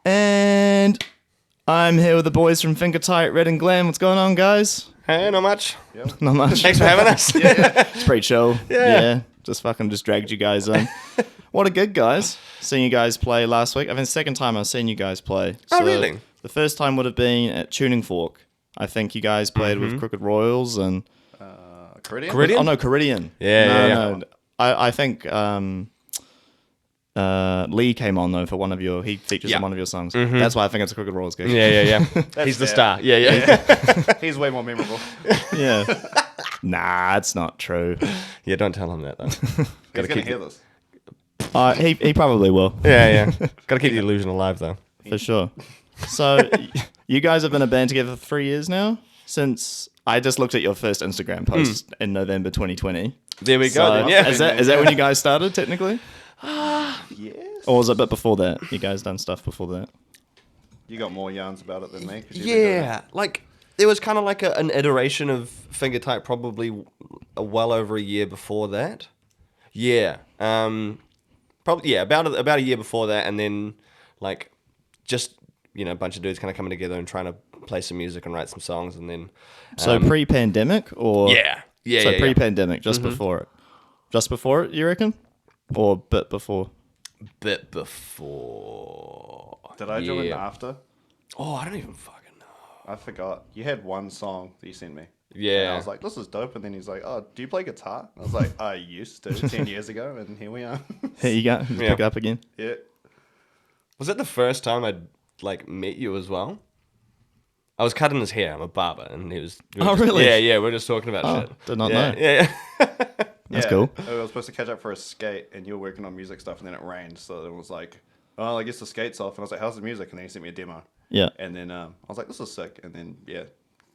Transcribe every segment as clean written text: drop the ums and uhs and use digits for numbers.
And I'm here with the boys from Finger Tight, Red and Glen. What's going on, guys? Hey, not much. Yep. Not much. Thanks for having us. It's pretty chill. Yeah. Just dragged you guys in. What a gig, guys. Seeing you guys play last week. I think the second time I've seen you guys play. Oh, really? The first time would have been at Tuning Fork. I think you guys played with Crooked Royals and... Caridian? Caridian? Oh, no, Caridian. Yeah. No. I think Lee came on, though, for one of your... He features in one of your songs. That's why I think it's a Crooked Royals gig. Yeah. He's the star. Yeah. He's way more memorable. Yeah. Nah, it's not true. Yeah, don't tell him that, though. He's going to hear this. He probably will. Yeah. Gotta keep the illusion alive, though. For sure. So, you guys have been a band together for 3 years now? Since I just looked at your first Instagram post in November 2020. There we go, So, then, yeah. Is that when you guys started, technically? Yes. Or was it a bit before that? You guys done stuff before that? You got more yarns about it than me. 'Cause you've been doing Yeah. Like, there was kind of like an iteration of Finger Tight probably well over a year before that. Yeah. Probably, yeah, about a year before that, and then, like, just, a bunch of dudes kind of coming together and trying to play some music and write some songs, and then... So pre-pandemic, or... Yeah. So pre-pandemic, just before it. Just before it, you reckon? Or bit before? Bit before. Did I join after? Oh, I don't even fucking know. I forgot. You had one song that you sent me. Yeah. And I was like, this is dope. And then he's like, oh, do you play guitar? And I was like, I used to 10 years ago. And here we are. Here you go. Just pick it up again. Yeah. Was that the first time I'd, met you as well? I was cutting his hair. I'm a barber. And he was... Really? Yeah. We're just talking about shit. Did not know. Yeah. That's cool. I was supposed to catch up for a skate. And you were working on music stuff. And then it rained. So it was like, oh, I guess the skate's off. And I was like, how's the music? And then he sent me a demo. Yeah. And then I was like, this is sick. And then, the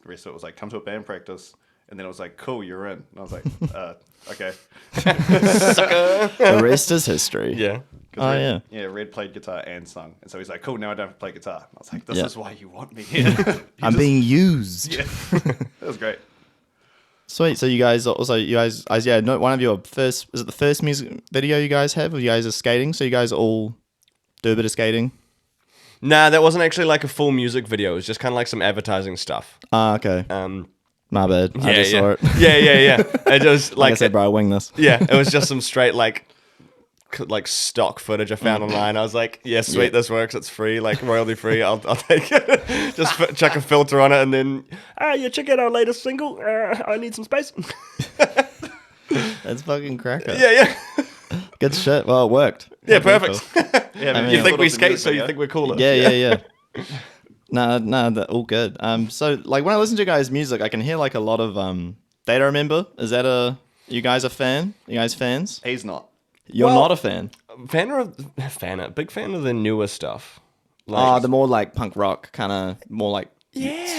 rest of it was like, come to a band practice. And then it was like, cool, you're in. And I was like, okay. The rest is history. Yeah. Oh, Yeah, Red played guitar and sung. And so he's like, cool, now I don't have to play guitar. And I was like, this Yeah. is why you want me here. I'm being used. Yeah. That was great. Sweet. So you guys, one of your first, is it the first music video you guys have? Or you guys are skating? So you guys all do a bit of skating? Nah, that wasn't actually like a full music video. It was just kind of like some advertising stuff. Ah, okay. My bad. I just saw it. Yeah. It was Like I said, bro, I wing this. Yeah, it was just some straight like stock footage I found online. I was like, yeah, sweet, Yeah. this works. It's free, like royalty free. I'll take it. Just chuck a filter on it, and then check out our latest single. I need some space. That's fucking cracker. Yeah. Good shit. Well, it worked. Yeah, perfect. Yeah, You think we skate, so you think we're cooler. Yeah. No, all good. So like when I listen to you guys' music, I can hear like a lot of Data Remember. Is that you guys a fan? You guys fans? He's not. You're not a fan. Big fan of the newer stuff. The more like punk rock, kind of more like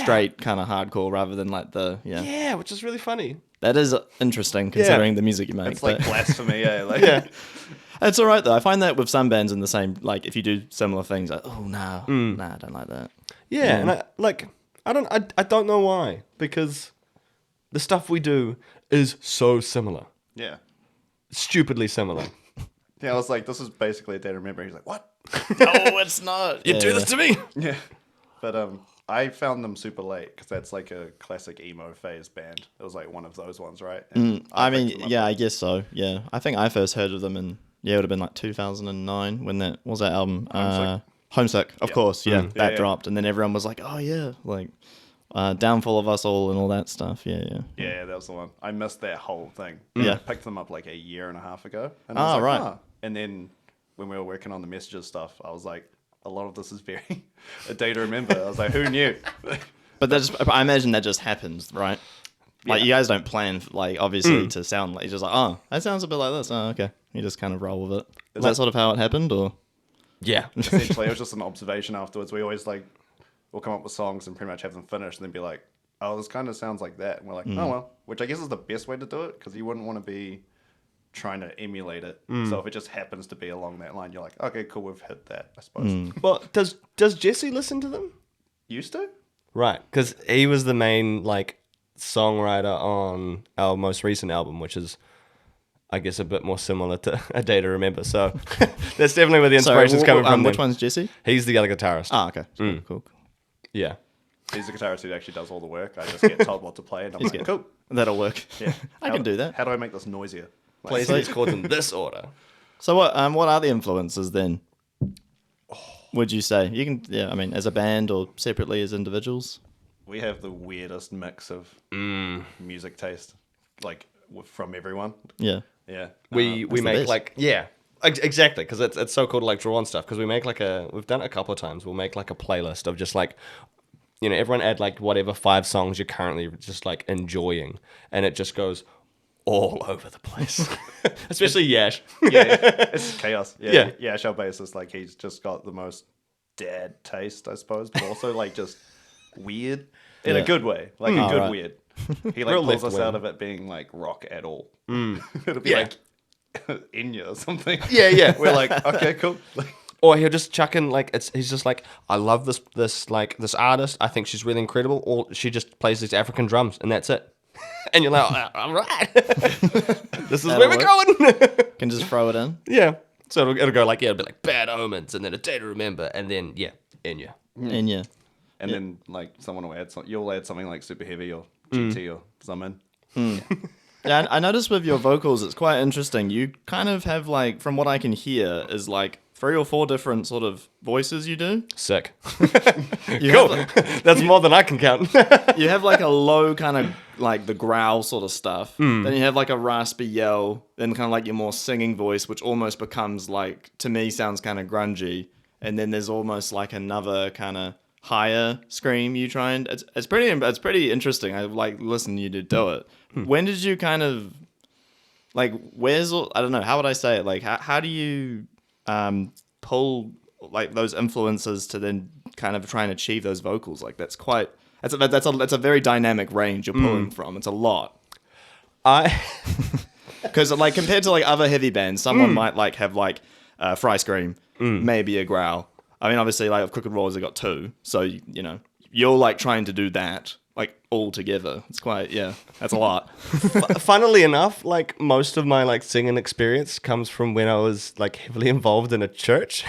straight kind of hardcore rather than like Yeah, which is really funny. That is interesting considering the music you make. It's like blasphemy, yeah. Like, Yeah. It's all right though. I find that with some bands in the same, like if you do similar things, like nah, I don't like that. Yeah, and I don't know why, because the stuff we do is so similar. Yeah. Stupidly similar. Yeah, I was like, this is basically a Data Remember. He's like, what? No, it's not. You do this to me. Yeah. But I found them super late because that's like a classic emo phase band. It was like one of those ones, right? And I picked mean, them up. yeah, I guess so. Yeah, I think I first heard of them in it would have been like 2009 when that was that album. Homesick, of course. Yeah, that dropped, and then everyone was like, oh yeah, like Downfall of Us All and all that stuff. Yeah. Yeah, that was the one. I missed that whole thing. Yeah. I picked them up like a year and a half ago. And I was right. like, And then when we were working on the messages stuff, I was like, a lot of this is very a day to remember. I was like, who knew? But I imagine that just happens, right? Like you guys don't plan, like obviously to sound like, you're just like, oh, that sounds a bit like this. Oh, okay. You just kind of roll with it. Is that sort of how it happened, or? Yeah. Essentially, it was just an observation afterwards. We always we'll come up with songs and pretty much have them finished and then be like, oh, this kind of sounds like that. And we're like, oh, well, which I guess is the best way to do it because you wouldn't want to be trying to emulate it. So if it just happens to be along that line, you're like, okay, cool, we've hit that, I suppose. Well, does Jesse listen to them? Used to? Right, because he was the main songwriter on our most recent album, which is I guess a bit more similar to A Day to Remember. So that's definitely where the inspiration's coming from. Which one's Jesse? He's the other guitarist. Ah, okay. Cool. Yeah. He's the guitarist who actually does all the work. I just get told what to play, and I'm like, cool. That'll work. Yeah, I can do that. How do I make this noisier? Like, Plays these chords in this order. So what are the influences then? Would you say you can? Yeah, I mean, as a band or separately as individuals. we have the weirdest mix of music taste, like from everyone. Yeah. Yeah, We the make best. like exactly, because it's so cool to like draw on stuff, because we make like we've done it a couple of times. We'll make like a playlist of just like, everyone add like whatever 5 songs you're currently just like enjoying, and it just goes all over the place. Especially Yash. yeah, it's chaos. Yeah. Yeah. Our bassist, like, he's just got the most dad taste, I suppose, but also like just weird in a good way, like a good right. weird. He like Real pulls us left-wing. out of it being like rock at all. It'll be Yeah. like Enya or something. Yeah. We're like, okay, cool. Or he'll just chuck in like he's just like, I love this artist. I think she's really incredible. Or she just plays these African drums and that's it. And you're like, all right, this is where we're going. Can just throw it in. Yeah. So it'll go like, it'll be like Bad Omens, and then A Day to Remember, and then Enya. And yeah. And then like someone will add you'll add something like super heavy or GT or something. Yeah, I noticed with your vocals, it's quite interesting. You kind of have like, from what I can hear, is like 3 or 4 different sort of voices you do. Sick. You Cool. have, That's more than I can count. you have like a low kind of like the growl sort of stuff. Then you have like a raspy yell. Then kind of like your more singing voice, which almost becomes like, to me, sounds kind of grungy. And then there's almost like another kind of higher scream you try and it's pretty interesting. I like listening to you to do it. When did you kind of like I don't know, how would I say it? Like how do you pull like those influences to then kind of try and achieve those vocals? Like that's a very dynamic range you're pulling from. It's a lot. Because like compared to like other heavy bands, someone might like have like Fry Scream, maybe a growl. I mean, obviously, like of Crooked Rollers, they got 2, so you're like trying to do that like all together. It's quite that's a lot. Funnily enough, like most of my like singing experience comes from when I was like heavily involved in a church.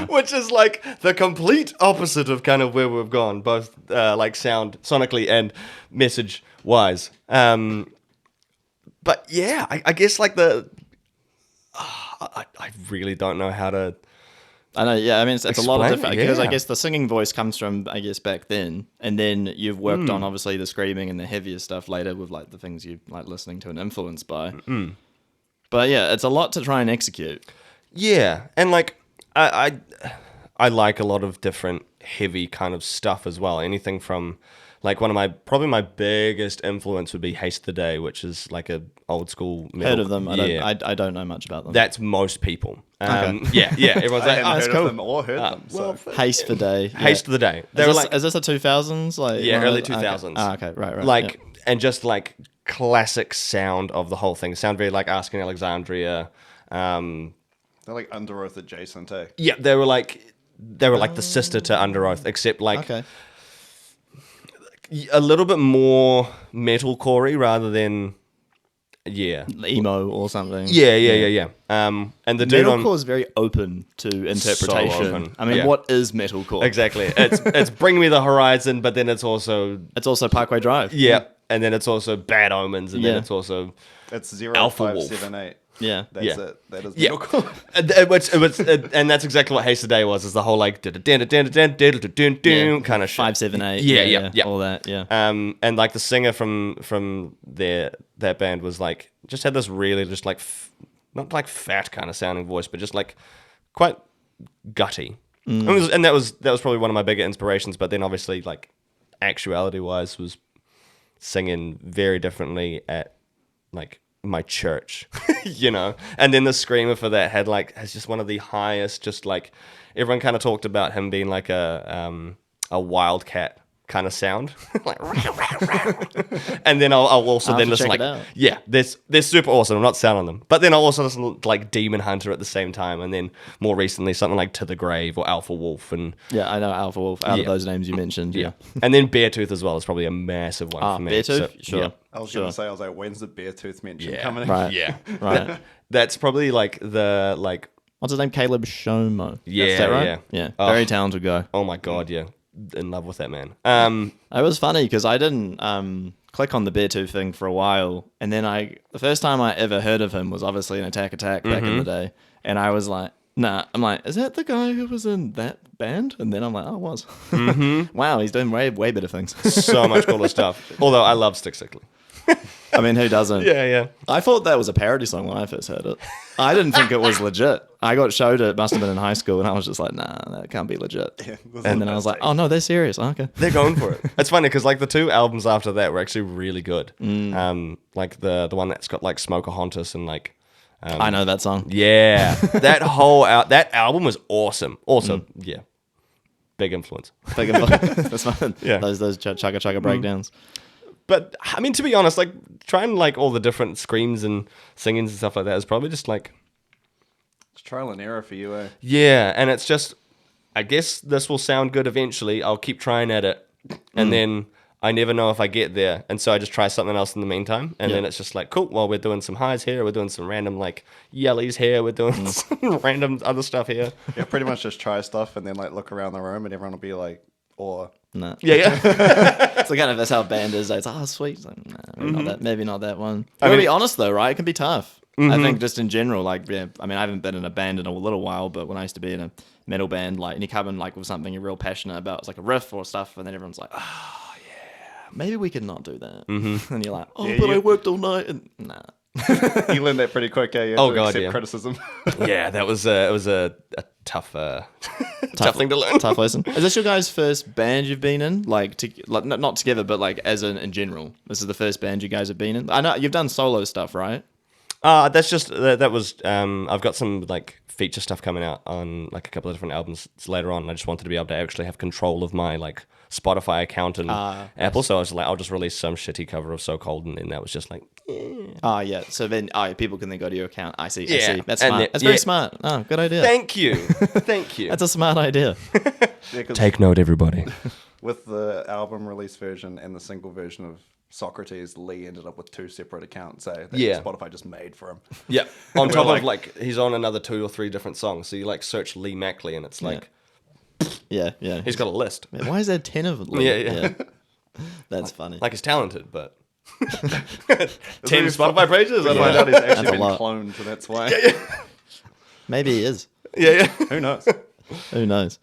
Which is like the complete opposite of kind of where we've gone, both like sound sonically and message wise. But yeah, I guess like I really don't know how to. I know, yeah. I mean, it's a lot of Explain, different because I yeah. guess the singing voice comes from back then, and then you've worked on obviously the screaming and the heavier stuff later with like the things you like listening to and influenced by. But yeah, it's a lot to try and execute. Yeah, and like I like a lot of different heavy kind of stuff as well. Anything from like probably my biggest influence would be Haste the Day, which is like a old school metal. Heard of them? I don't know much about them. That's most people. Okay. Yeah. Everyone's I like, hadn't oh, that's heard cool. of them or heard them. So. Haste for Day. Haste the Day. They were like, Is this the 2000s? Like early okay. 2000s. Okay, right. Like, and just like classic sound of the whole thing. Sound very like Asking Alexandria. They're like Under Oath adjacent, eh? Yeah, they were like the sister to Under Oath, except like Okay. a little bit more metalcore rather than Emo or something. Yeah. And the dude on Metalcore is very open to interpretation. open, I mean, yeah. what is metalcore? exactly, it's Bring Me the Horizon, but then it's also It's also Parkway Drive. and then it's also Bad Omens, and then Yeah. it's also It's Alpha Wolf. 0578. Yeah. That's Yeah. it. That is yeah, metalcore. and that's exactly what Haste the Day was. Is the whole like kind of shit. 578. Yeah. All that. Yeah. And like the singer from that band was like just had this really just like not like fat kind of sounding voice, but just like quite gutty. And that was probably one of my bigger inspirations. But then obviously like actuality wise was singing very differently at like my church, and then the screamer for that has just one of the highest, just like everyone kind of talked about him being like a wildcat kind of sound, like, and then I'll also I'll then have to listen check like, it out. yeah, they're super awesome. I'm not selling them, but then I'll also listen to like Demon Hunter at the same time, and then more recently something like To the Grave or Alpha Wolf, and Yeah, I know Alpha Wolf out of Yeah. those names you mentioned. Yeah. and then Beartooth as well is probably a massive one for me. Beartooth? Sure. Yeah. I was Sure. gonna say, I was like, when's the Beartooth mention Yeah. coming in? Right. Yeah, Right. that's probably like the like. What's his name? Caleb Shomo. Yeah, Is that right? yeah. Yeah. Oh. Very talented guy. Oh my god, yeah, in love with that man. It was funny because I didn't click on the Beartooth thing for a while, and then the first time I ever heard of him was obviously in Attack back in the day, and I was like, nah, I'm like, is that the guy who was in that band? And then I'm like, oh, it was. Wow, he's doing way better things. So much cooler stuff. Although I love Stick Sickly. I mean, who doesn't? Yeah. I thought that was a parody song when I first heard it. I didn't think it was legit. I got showed it, must have been in high school, and I was just like, nah, that can't be legit. And then I was like, oh no, they're serious. Okay. They're going for it. It's funny because like the 2 albums after that were actually really good. Like the one that's got like Smokeahontas and like. I know that song. Yeah, that whole that album was awesome. Also, yeah, big influence. Big That's fun. Yeah. Those chugga chugga breakdowns. But I mean, to be honest, like trying like all the different screams and singings and stuff like that is probably just like, It's trial and error for you, eh? yeah, and it's just, I guess this will sound good eventually. I'll keep trying at it, and then I never know if I get there, and so I just try something else in the meantime, and then it's just like, cool. Well, we're doing some highs here, we're doing some random like yellies here, we're doing some random other stuff here. Yeah, pretty much just try stuff and then like look around the room and everyone will be like, or Nah. Yeah. So kind of that's how a band is. It's sweet. It's like, nah, maybe not that one. I mean, to be honest though, right? It can be tough. I think just in general, like, yeah, I mean, I haven't been in a band in a little while, but when I used to be in a metal band, like, and you come in like with something you're real passionate about, it's like a riff or stuff, and then everyone's like, oh yeah, maybe we could not do that. And you're like, oh, Yeah, but I you- worked all night, and nah. you learn that pretty quick, eh? You have Oh, to God, accept yeah. criticism. Yeah, that was it was a tough tough thing to learn. Tough lesson. Is this your guys' first band you've been in? Like not together, but like as in general. This is the first band you guys have been in. I know you've done solo stuff, right? That's just that was I've got some like feature stuff coming out on like a couple of different albums later on. I just wanted to be able to actually have control of my like Spotify account and Apple. So I was like, I'll just release some shitty cover of So Cold, and then that was just like, Oh yeah. So then, people can then go to your account. I see. I Yeah. see. That's And smart. then- That's very yeah. smart. Oh, good idea. thank you, thank you. That's a smart idea. Yeah, 'cause Take note, everybody. with the album release version and the single version of Socrates, Lee ended up with 2 separate accounts, that Yeah. Spotify just made for him. Yeah. On top like- of like he's on another 2 or 3 different songs. So you like search Lee Mackley, and it's like Yeah. he's got a list. Why is there 10 of them? Yeah. That's funny. Like he's talented, but 10 he- Spotify pages. I I'm find like, out he's actually That's a been lot. cloned, so that's why. Maybe he is. yeah. Who knows? Who knows?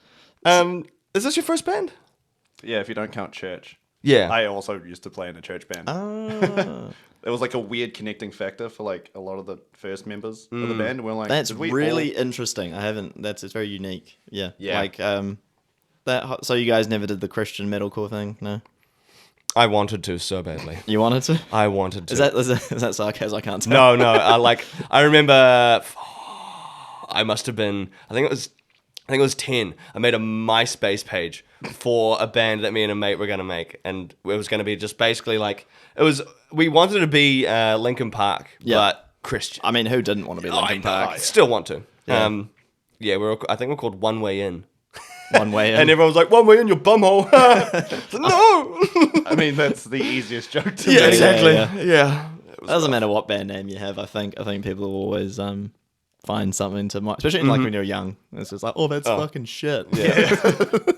Is this your first band? Yeah, if you don't count church. Yeah. I also used to play in a church band. Ah, It was like a weird connecting factor for like a lot of the first members of the band. We're like, that's did we really all- interesting. I haven't. It's very unique. Yeah. Yeah. Like that. So you guys never did the Christian metalcore thing? No. I wanted to so badly. You wanted to? I wanted to. Is that sarcasm? I can't tell. No. I remember. I must have been. I think it was 10. I made a MySpace page for a band that me and a mate were gonna make, and it was gonna be just basically like it was. We wanted to be Linkin Park, Yeah. but Christian. I mean, who didn't want to be Linkin Park? I still want to. Yeah. I think we're called One Way In. One way in. And everyone was like, "One way in, your bumhole." No. I mean, that's the easiest joke to Yeah, make. exactly. yeah. Yeah. Doesn't matter what band name you have. I think people will always find something to mock, especially like when you're young. It's just like, oh, that's fucking shit. Yeah.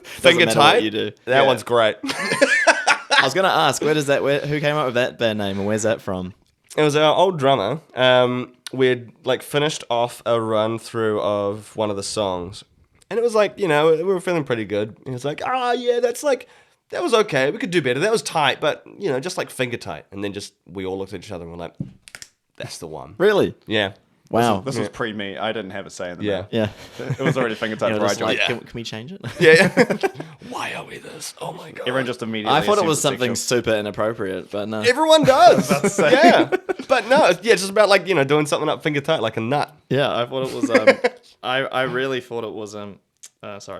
Finger tight. You do. That one's great. I was gonna ask, who came up with that band name and where's that from? It was our old drummer. We'd like finished off a run through of one of the songs, and it was like, we were feeling pretty good. And he was like, yeah, that was okay. We could do better. That was tight, but just like finger tight. And then we all looked at each other and we're like, that's the one. Really? Yeah. Wow. This was pre me. I didn't have a say in the Yeah. matter. Yeah. It was already finger tight You know, before I just joined. like, Yeah. can we change it? Yeah. Why are we this? Oh my god. Everyone just immediately. I thought it assumed was it's something sexual. super inappropriate, but no. Everyone does. Yeah. But no, it's just about like, doing something up finger tight like a nut. Yeah, I thought it was. I really thought it was. Sorry,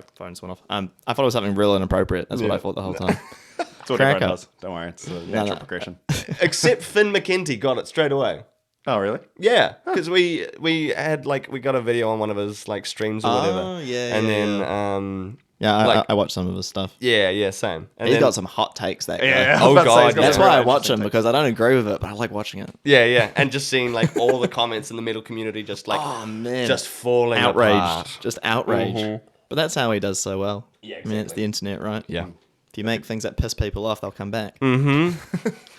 the phone just went off. I thought it was something real inappropriate. That's what I thought the whole time. It's what Cracker. everyone does. Don't worry, it's a natural progression. Except Finn McKenty got it straight away. Oh, really? Yeah, because we got a video on one of his like streams or whatever. Oh, yeah, and yeah, then yeah. Yeah, like- I watched some of his stuff. yeah, same. And He's then, got some hot takes, that guy. Yeah. Oh, God, That's yeah. why I watch him, because I don't agree with it, but I like watching it. yeah, and just seeing like all the comments in the metal community just like Oh, man. just falling Outraged. apart. Just outraged. Mhm. But that's how he does so well. Yeah, I mean, it's exactly. the internet, right? Yeah. If you make things that piss people off, they'll come back.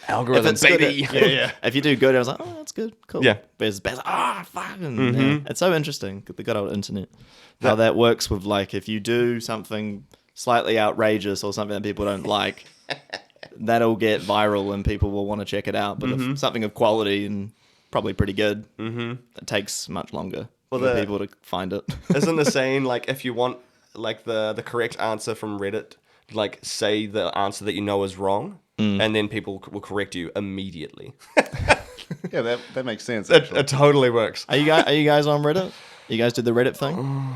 Algorithm, If it's good, baby. Yeah. If you do good, I was like, oh, that's good, cool. Yeah. But it's bad, fucking. Yeah. It's so interesting, the good old internet. How that works with, like, if you do something slightly outrageous or something that people don't like, that'll get viral and people will want to check it out. But if something of quality and probably pretty good, it takes much longer for the- people to find it. Isn't the saying like if you want like the correct answer from Reddit, like say the answer that you know is wrong, and then people will correct you immediately. Yeah, that makes sense. It, Actually. it totally works. Are you guys on Reddit? You guys do the Reddit thing?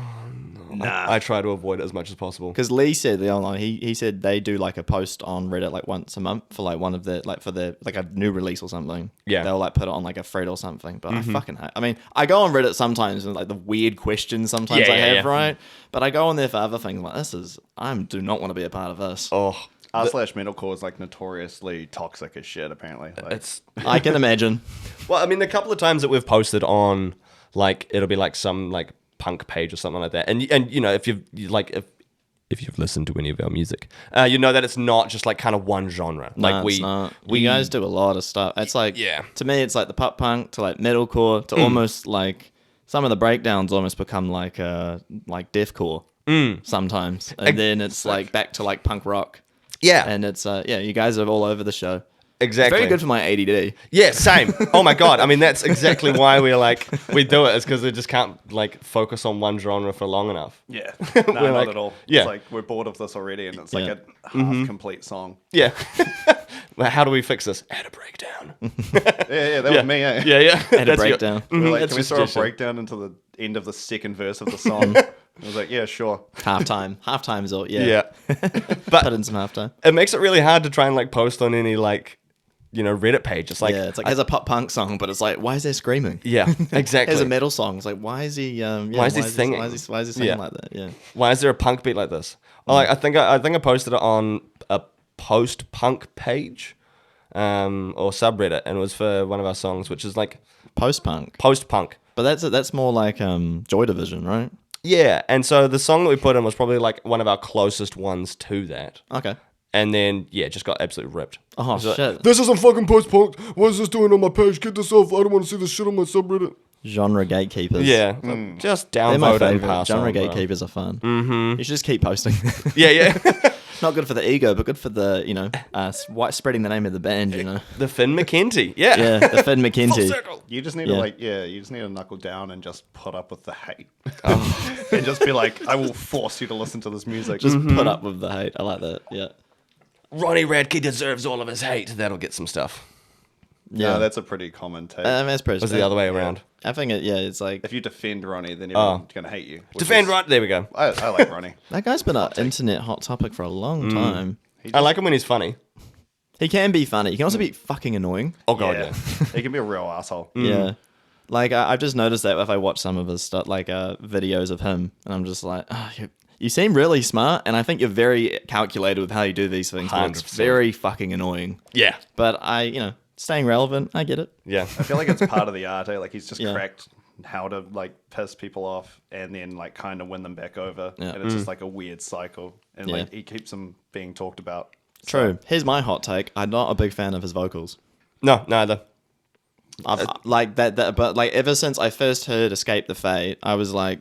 I try to avoid it as much as possible. Because Lee said he said they do like a post on Reddit like once a month for like one of the like for the like a new release or something. Yeah. They'll like put it on like a thread or something. But I fucking hate. I mean, I go on Reddit sometimes and like the weird questions sometimes Yeah, I yeah, have, yeah. right? But I go on there for other things like I do not want to be a part of this. Oh, r/metalcore is like notoriously toxic as shit. Apparently, like, it's I can imagine. well. I mean, a couple of times that we've posted on like it'll be like some like punk page or something like that, and you know if you've listened to any of our music, you know that it's not just like kind of one genre. Like It's not. We guys do a lot of stuff. It's like to me, it's like the pop punk to like metalcore to almost like some of the breakdowns almost become like deathcore sometimes, and then it's like back to like punk rock. Yeah, And it's you guys are all over the show. exactly. It's very good for my ADD. Yeah, same. Oh my god. I mean, that's exactly why we do it. Is because we just can't like focus on one genre for long enough. yeah, no, We're not like- at all. yeah. It's like we're bored of this already, and it's like Yeah. a half-complete song. Yeah. Well, how do we fix this? Add a breakdown. Yeah, that was me. Eh? Yeah. Had a That's your- breakdown. We're like, That's can we your throw a suggestion. breakdown into the end of the second verse of the song? I was like, yeah, sure. Halftime's all Yeah. Put in some halftime. It makes it really hard to try and like post on any like, you know, Reddit page. It's like, Yeah, it's like there's a pop punk song, but it's like, why is there screaming? yeah, exactly. There's a metal song. It's like, why is he? Why is he singing? Why is he singing Yeah. like that? Yeah. Why is there a punk beat like this? Oh, like, I think I posted it on a post punk page, or subreddit, and it was for one of our songs, which is like Post punk, post punk. but that's more like Joy Division, right? Yeah, and so the song that we put in was probably like one of our closest ones to that. Okay. And then, yeah, just got absolutely ripped. Oh It's like, shit. this isn't fucking post-punk. What is this doing on my page? Get this off. I don't want to see this shit on my subreddit. Genre gatekeepers. Yeah, just They're my downvote and favorite. pass Genre on, bro. gatekeepers are fun. Mm-hmm. You should just keep posting. Yeah. Not good for the ego, but good for the spreading the name of the band. You know. The Finn McKenty. Yeah. Yeah, the Finn Full McKenty. circle. You just need Yeah. you just need to knuckle down and just put up with the hate, and just be like, I will force you to listen to this music. Just put up with the hate. I like that. Yeah. Ronnie Radke deserves all of his hate. That'll get some stuff. Yeah. No, that's a pretty common take. That's pretty. Was the other way around? I think it's like If you defend Ronnie, then everyone's gonna hate you. which Defend is- right. There we go. I like Ronnie. that guy's been an internet hot topic for a long time. I like him when he's funny. He can be funny. He can also be fucking annoying. Oh, God, yeah. He can be a real asshole. Yeah. Like, I've just noticed that if I watch some of his stuff, like videos of him, and I'm just like, you seem really smart, and I think you're very calculated with how you do these things. But it's 100%. very fucking annoying. Yeah. But staying relevant, I get it. Yeah. I feel like it's part of the art. Eh? Like he's just Yeah. cracked how to like piss people off and then like kind of win them back over, Yeah. and it's just like a weird cycle. And Yeah. like he keeps them being talked about. True. Here's my hot take. I'm not a big fan of his vocals. No, neither. I've, like that, but like ever since I first heard "Escape the Fate," I was like,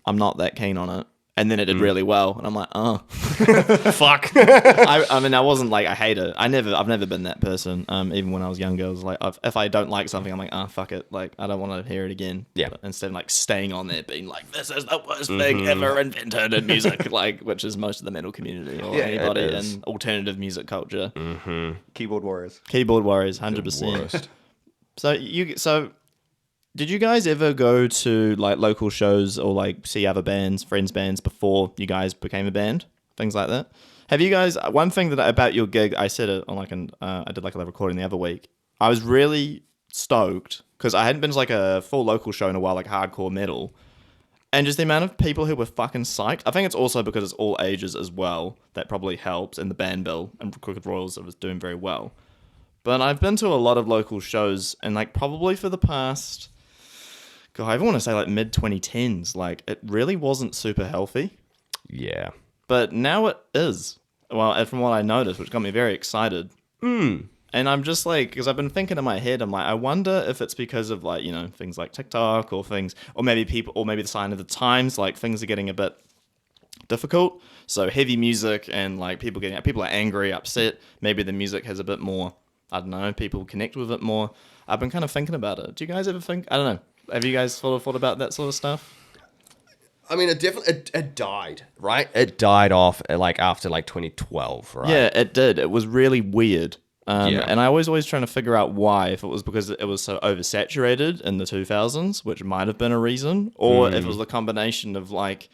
I'm not that keen on it. And then it did really well, and I'm like, oh, Fuck. I mean, I wasn't like I hate it. I've never been that person. Even when I was younger, I was like, if I don't like something, I'm like, fuck it. Like I don't want to hear it again. Yeah. But instead of like staying on there, being like, this is the worst thing ever invented in music, like which is most of the metal community or Yeah, anybody it is. in alternative music culture. Keyboard warriors. Keyboard warriors, 100%. So did you guys ever go to like local shows or like see other bands, friends bands before you guys became a band? things like that. Have you guys? One thing about your gig, I said it on I did like a live recording the other week. I was really stoked because I hadn't been to like a full local show in a while, like hardcore metal. And just the amount of people who were fucking psyched. I think it's also because it's all ages as well. That probably helps. And the band bill and Crooked Royals was doing very well. But I've been to a lot of local shows, and like probably for the past, God, I even want to say like mid 2010s. Like it really wasn't super healthy. Yeah. But now it is. Well, from what I noticed, which got me very excited. And I'm just like, because I've been thinking in my head, I'm like, I wonder if it's because of like, things like TikTok or maybe the sign of the times, like things are getting a bit difficult. So heavy music and like people are angry, upset. Maybe the music has a bit more, I don't know, people connect with it more. I've been kind of thinking about it. Do you guys ever think, I don't know, have you guys sort of thought about that sort of stuff? I mean, it died, right? It died off like after like 2012, right? Yeah, it did. It was really weird. Yeah. And I was always trying to figure out why, if it was because it was so oversaturated in the 2000s, which might have been a reason, or if it was the combination of like,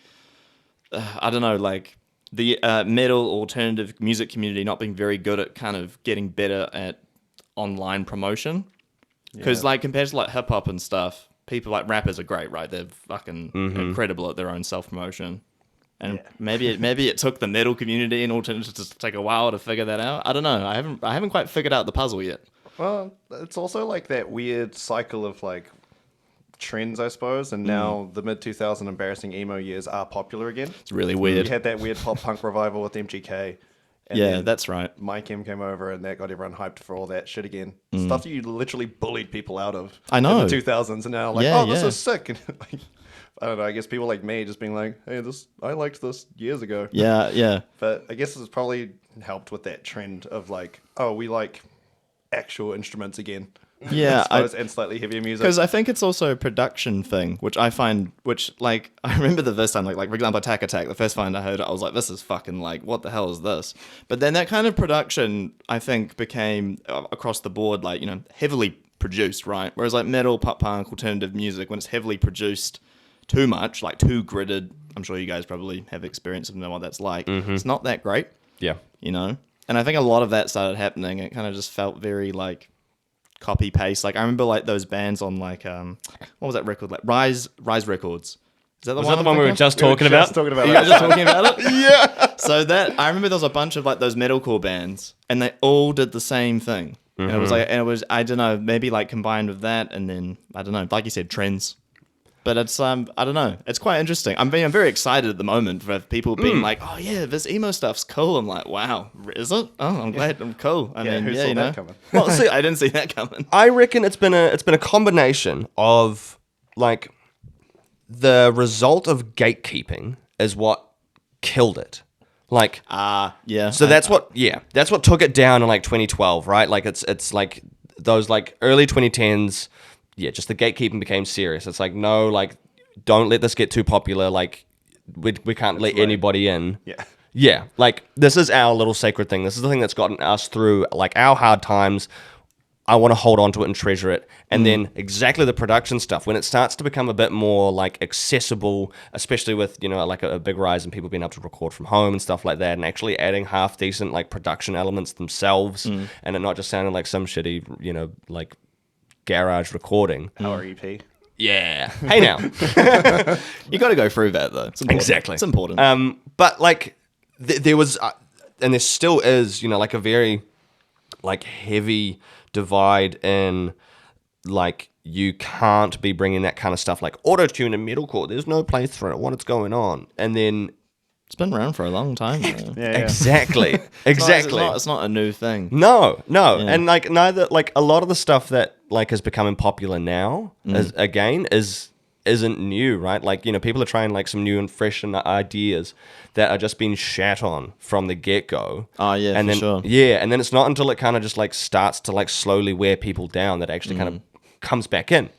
I don't know, like the metal alternative music community not being very good at kind of getting better at online promotion. Because like compared to like hip hop and stuff, people like rappers are great, right? They're fucking incredible at their own self promotion. And maybe it took the metal community and alternative to take a while to figure that out. I don't know. I haven't quite figured out the puzzle yet. Well, it's also like that weird cycle of like trends, I suppose. And now the mid 2000 embarrassing emo years are popular again. It's really weird. You had that weird pop punk revival with MGK. And Yeah, then that's right. Mike M came over and that got everyone hyped for all that shit again. Stuff you literally bullied people out of. I know. In the 2000s, and now like, Yeah, this yeah. is sick. And like, I don't know. I guess people like me just being like, hey, I liked this years ago. Yeah. But I guess it's probably helped with that trend of like, oh, we like actual instruments again. Yeah, I suppose, and slightly heavier music. Because I think it's also a production thing, which I find, like, I remember the first time, like for example, Attack Attack, the first time I heard it, I was like, this is fucking, like, what the hell is this? But then that kind of production, I think, became, across the board, like, heavily produced, right? Whereas, like, metal, pop punk, alternative music, when it's heavily produced too much, like, too gridded, I'm sure you guys probably have experience of know what that's like, it's not that great. Yeah. And I think a lot of that started happening, and it kind of just felt very, like, copy paste. Like I remember like those bands on like what was that record like Rise Records. Is that the one we were just talking about? You guys just talking about it? Yeah. So that I remember there was a bunch of like those metalcore bands, and they all did the same thing. And it was I don't know, maybe like combined with that, and then I don't know, like you said, trends. But it's I don't know. It's quite interesting. I'm very excited at the moment for people being like, oh yeah, this emo stuff's cool. I'm like, wow, is it? Oh, I'm glad. I'm cool. I mean, who saw that coming? Well, see, I didn't see that coming. I reckon it's been a combination of like the result of gatekeeping is what killed it. Like yeah. So that's what took it down in like 2012, right? Like it's like those like early 2010s. Yeah, just the gatekeeping became serious. It's like, no, like, don't let this get too popular. Like, we can't let anybody in. Yeah. Yeah, like, this is our little sacred thing. This is the thing that's gotten us through, like, our hard times. I want to hold on to it and treasure it. And then exactly the production stuff, when it starts to become a bit more, like, accessible, especially with, like a big rise in people being able to record from home and stuff like that, and actually adding half-decent, like, production elements themselves, and it not just sounding like some shitty, like, garage recording. Our EP. Yeah. Hey now. You got to go through that though. It's important. Exactly. It's important. But like there was and there still is, like a very like heavy divide in like you can't be bringing that kind of stuff like auto-tune and metalcore. There's no place for it. What is going on? And then It's been around for a long time. Though. Yeah. exactly. Exactly. It's not a new thing. No. Yeah. And like neither like a lot of the stuff that like is becoming popular now isn't new, right? Like, people are trying like some new and fresh ideas that are just being shat on from the get-go. Oh yeah, and for then sure. yeah, and then it's not until it kind of just like starts to like slowly wear people down that actually kind of comes back in.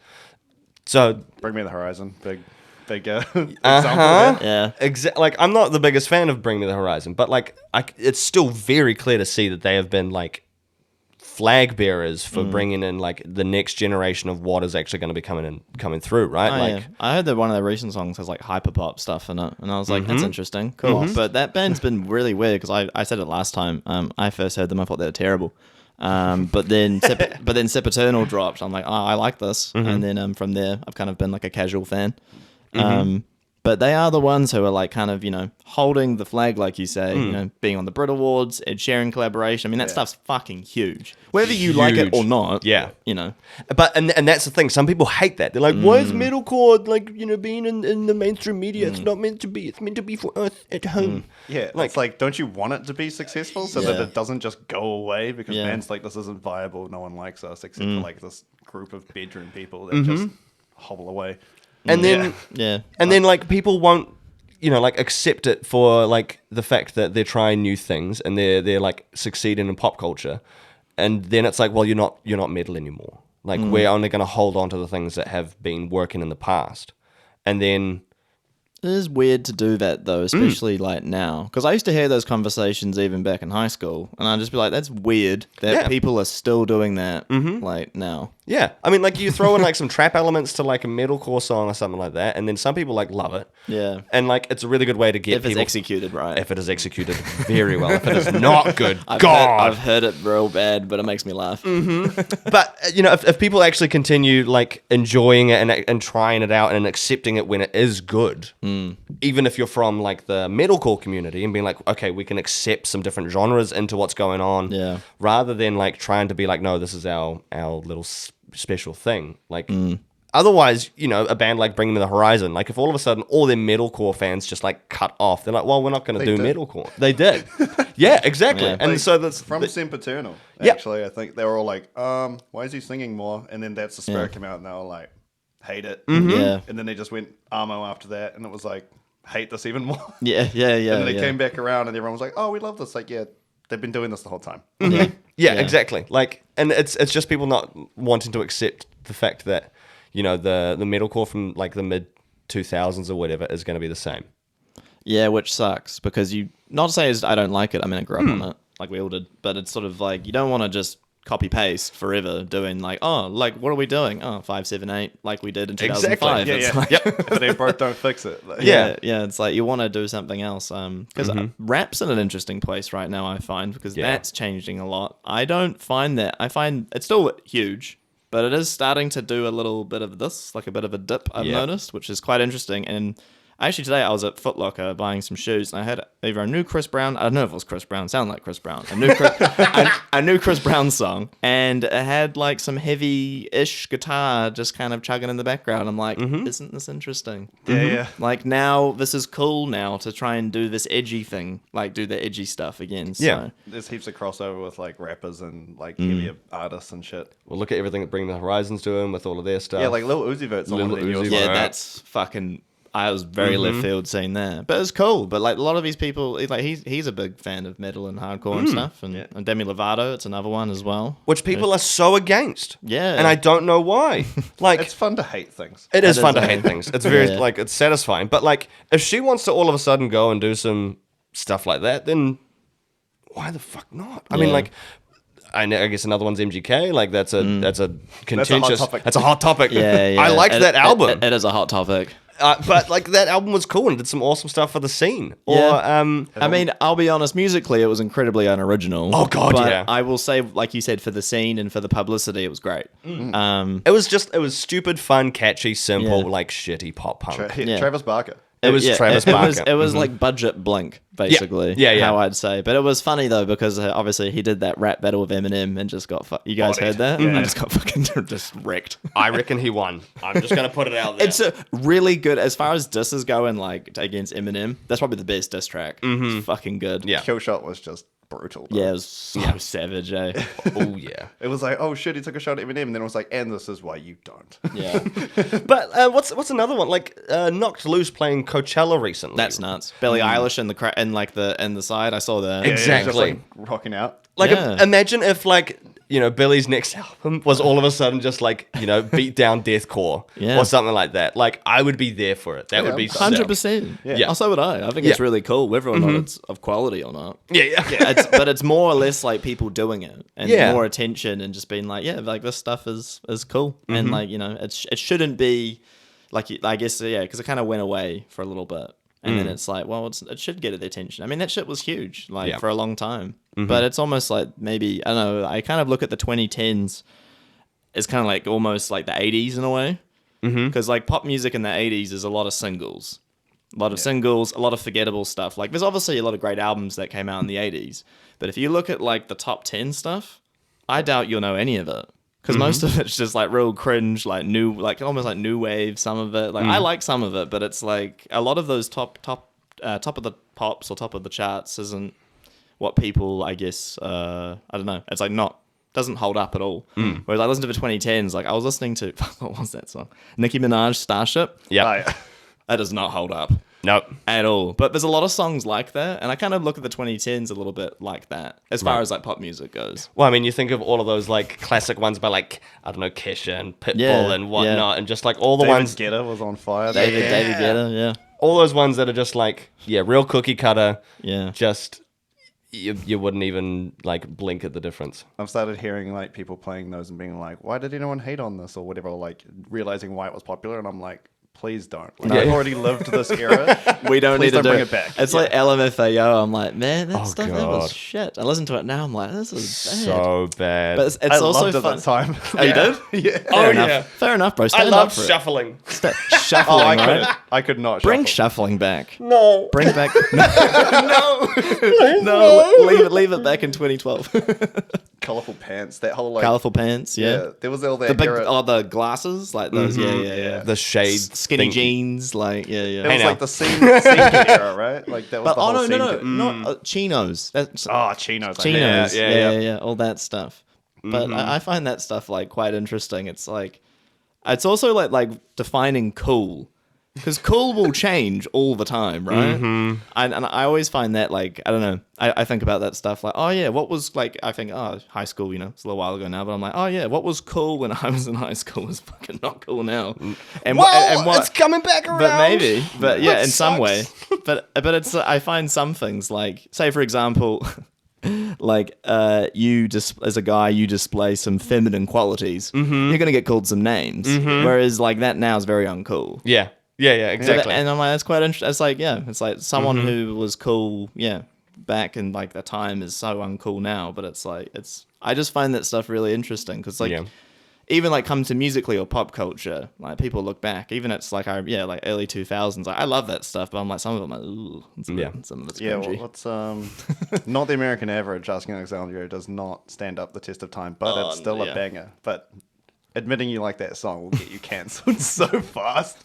So Bring Me the Horizon. Big example there. Yeah. Like, I'm not the biggest fan of Bring Me the Horizon, but like it's still very clear to see that they have been like flag bearers for bringing in like the next generation of what is actually going to be coming through, right? Oh, yeah. I heard that one of their recent songs has like hyperpop stuff in it, and I was like, Mm-hmm. that's interesting, cool. But that band's been really weird because I said it last time. I first heard them, I thought they were terrible. But then Sempiternal dropped. I'm like, oh, I like this, Mm-hmm. and then from there I've kind of been like a casual fan. But they are the ones who are like kind of, holding the flag, like you say, being on the Brit Awards, Ed Sheeran collaboration. I mean, that stuff's fucking huge. Whether you like it or not, Yeah. But and that's the thing. Some people hate that. They're like, why is metalcore like being in the mainstream media? It's not meant to be. It's meant to be for us at home. Yeah, it's like, don't you want it to be successful so that it doesn't just go away? Because bands like, this isn't viable, no one likes us, except for like this group of bedroom people that just hobble away. And then and then like people won't like accept it for like the fact that they're trying new things and they're like succeeding in pop culture, and then it's like, well, you're not metal anymore. Like we're only going to hold on to the things that have been working in the past, and then. it is weird to do that though, especially like now, because I used to hear those conversations even back in high school, and I'd just be like, that's weird that people are still doing that like now. Yeah, I mean, like you throw in like some trap elements to like a metalcore song or something like that, and then some people like love it. Yeah. And like it's a really good way to get If it's people executed right. If it is executed very well. If it is not good, I've heard it real bad, but it makes me laugh. But if people actually continue like enjoying it and trying it out and accepting it when it is good, even if you're from like the metalcore community and being like, okay, we can accept some different genres into what's going on, rather than like trying to be like, no, this is our little special thing. Like otherwise, a band like Bring Me the Horizon, like if all of a sudden all their metalcore fans just like cut off, they're like, well, we're not going to do did. metalcore. They did. Yeah, exactly. Yeah. And Like, so that's from Sempiternal, Yeah. actually. I think they were all like, why is he singing more? And then That's the Spirit came out and they were like, hate it. Yeah. And then they just went Armo after that, and it was like, hate this even more. Yeah. And then they came back around and everyone was like, oh, we love this. Like, yeah, they've been doing this the whole time. Yeah, exactly. Like, and it's just people not wanting to accept the fact that the metalcore from like the mid 2000s or whatever is going to be the same. Yeah, which sucks because not to say I don't like it. I mean, I grew up on it, like we all did, but it's sort of like you don't want to just copy paste forever doing like, oh, like what are we doing? Oh, 5, 7, 8, like we did in 2005. Exactly. Yeah, It's yeah. like- If they broke, don't fix it. Like, yeah. It's like you want to do something else. Because rap's in an interesting place right now, I find, because that's changing a lot. I don't find that. I find it's still huge, but it is starting to do a little bit of this, like a bit of a dip, I've noticed, which is quite interesting. And actually today I was at Foot Locker buying some shoes, and I had either a new Chris Brown, I don't know if it was Chris Brown, sounded like Chris Brown, a new Chris Brown song, and it had like some heavy-ish guitar just kind of chugging in the background. I'm like, isn't this interesting? Yeah. Like now, this is cool now to try and do this edgy thing, like do the edgy stuff again. So. Yeah. There's heaps of crossover with like rappers and like heavier artists and shit. Well, look at everything that Bring Me the Horizon's doing with all of their stuff. Yeah, like Lil Uzi Vert's on Lil one of them. Uzi Yeah, Right. that's fucking. I was very left field seeing that, but it's cool. But like a lot of these people, like he's a big fan of metal and hardcore and stuff, and Demi Lovato, it's another one as well. Which people are so against. Yeah. And I don't know why. Like It's fun to hate things. it is That fun is to hate things. It's very Yeah. like it's satisfying. But like if she wants to all of a sudden go and do some stuff like that, then why the fuck not? I mean, Yeah. like I guess another one's MGK. Like that's a contentious. topic. That's a hot topic. Yeah, I liked that album. It is a hot topic. But like that album was cool and did some awesome stuff for the scene. Or I mean, I'll be honest, musically it was incredibly unoriginal. Oh, God, but yeah. I will say, like you said, for the scene and for the publicity, it was great. it was stupid, fun, catchy, simple, Yeah. like shitty pop punk. Travis Barker. It was Travis Barker. It was like budget Blink, basically. Yeah, yeah. How I'd say. But it was funny, though, because obviously he did that rap battle with Eminem and just got... You guys Bodied. heard that? Mm-hmm. I just got fucking just wrecked. I reckon he won. I'm just gonna put it out there. It's a really good... As far as disses going, like, against Eminem, that's probably the best diss track. It's fucking good. Yeah. Killshot was just brutal. Though. Yeah, it was so savage, eh? Oh yeah. It was like, oh shit, he took a shot at Eminem, and then it was like, and this is why you don't. Yeah. But what's another one? Like Knocked Loose playing Coachella recently. That's nuts. Billie Eilish in the in the side. I saw that. Yeah, it's just Exactly. like rocking out. Like Yeah. imagine if like Billy's next album was all of a sudden just like, beat down deathcore or something like that. Like, I would be there for it. That would be 100%. Yeah. Oh, so would I. I think it's really cool, whether or not it's of quality or not. Yeah. But it's more or less like people doing it and more attention and just being like, like this stuff is cool. And like, it shouldn't be like, I guess, because it kind of went away for a little bit. And then it's like, well, it should get the attention. I mean, that shit was huge, for a long time. But it's almost like maybe, I don't know, I kind of look at the 2010s as kind of like almost like the 80s in a way. Because like pop music in the 80s is a lot of singles. A lot of singles, a lot of forgettable stuff. Like there's obviously a lot of great albums that came out in the 80s. But if you look at like the top 10 stuff, I doubt you'll know any of it. Because most of it's just like real cringe, like new, like almost like new wave. Some of it, like I like some of it, but it's like a lot of those top of the pops or top of the charts isn't what people, I guess, I don't know. It's like doesn't hold up at all. Whereas I listened to the 2010s, like I was listening to what was that song? Nicki Minaj, Starship. Yeah, that does not hold up. Nope. At all. But there's a lot of songs like that, and I kind of look at the 2010s a little bit like that, as far as like pop music goes. Well, I mean, you think of all of those like classic ones by like, I don't know, Kesha and Pitbull and whatnot, and just like all the ones. David Guetta was on fire. David Guetta, all those ones that are just like, real cookie cutter. Yeah. Just, you wouldn't even like blink at the difference. I've started hearing like people playing those and being like, why did anyone hate on this or whatever, or like realizing why it was popular, and I'm like, please don't. Like, I've already lived this era. We don't need to bring it back. It's like LMFAO. I'm like, man, that stuff that was shit. I listen to it now. I'm like, this is bad. So bad. But it's I also loved it fun. that time. Oh, you did? Yeah. Fair enough. Fair enough, bro. I Stand love up for shuffling. Shuffling, right? I could not Bring shuffle. shuffling back. No. Bring back. No. Leave it back in 2012. Colourful pants. That whole like. Colorful pants. Yeah. There was all that The big, era. the glasses, like those. Yeah. The shade. Skinny thing. jeans, like It yeah. was like the scene era, right? Like that was But the whole scene. not chinos. That's Chinos. chinos. Yeah. Yeah, all that stuff. But I find that stuff like quite interesting. It's like, it's also like defining cool, because cool will change all the time, right? And I always find that like, I don't know. I think about that stuff like, oh yeah, what was like, I think, high school, it's a little while ago now, but I'm like, oh yeah, what was cool when I was in high school is fucking not cool now. And Well, it's coming back around. But maybe, but yeah, That in some way. sucks. But it's, I find some things like, say for example, like you just as a guy, you display some feminine qualities. You're gonna get called some names. Whereas like that now is very uncool. Yeah, exactly. And I'm like, that's quite interesting. It's like, it's like someone who was cool, back in like the time is so uncool now. But it's like, I just find that stuff really interesting because like, even like come to musically or pop culture, like people look back, even it's like like early 2000s. Like, I love that stuff, but I'm like, some of them are, ooh, some of it's cringy. What's not the American average? Asking Alexandria does not stand up the test of time, but it's still a banger. But admitting you like that song will get you cancelled so fast.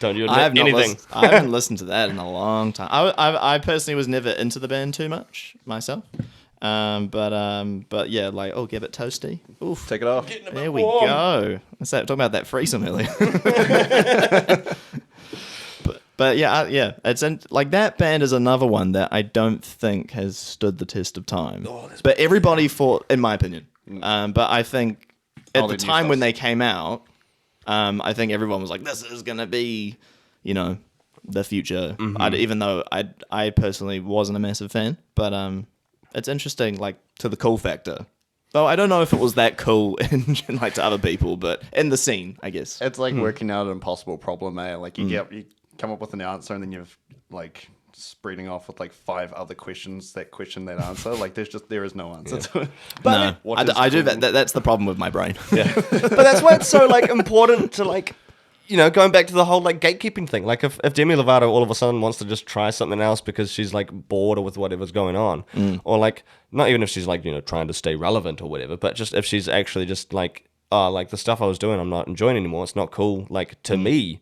Don't you admit anything? I haven't listened to that in a long time. I personally was never into the band too much myself. But yeah, like, get it toasty. Oof. Take it off. There we go. What's that? Talking about that threesome earlier. but yeah, it's like that band is another one that I don't think has stood the test of time. But everybody thought, in my opinion. But I think at the time when they came out, I think everyone was like, this is gonna be, the future. Even though I personally wasn't a massive fan, but it's interesting, like, to the cool factor. Though I don't know if it was that cool in like to other people, but in the scene, I guess. It's like working out an impossible problem, eh? Like you come up with an answer and then you've like spreading off with like 5 other questions that question that answer. Like there is no answer to it. But no, I do that. That's the problem with my brain. Yeah, but that's why it's so like important to like, going back to the whole like gatekeeping thing. Like if Demi Lovato all of a sudden wants to just try something else because she's like bored or with whatever's going on, or like not even if she's like trying to stay relevant or whatever, but just if she's actually just like, like the stuff I was doing I'm not enjoying anymore. It's not cool. Like to me,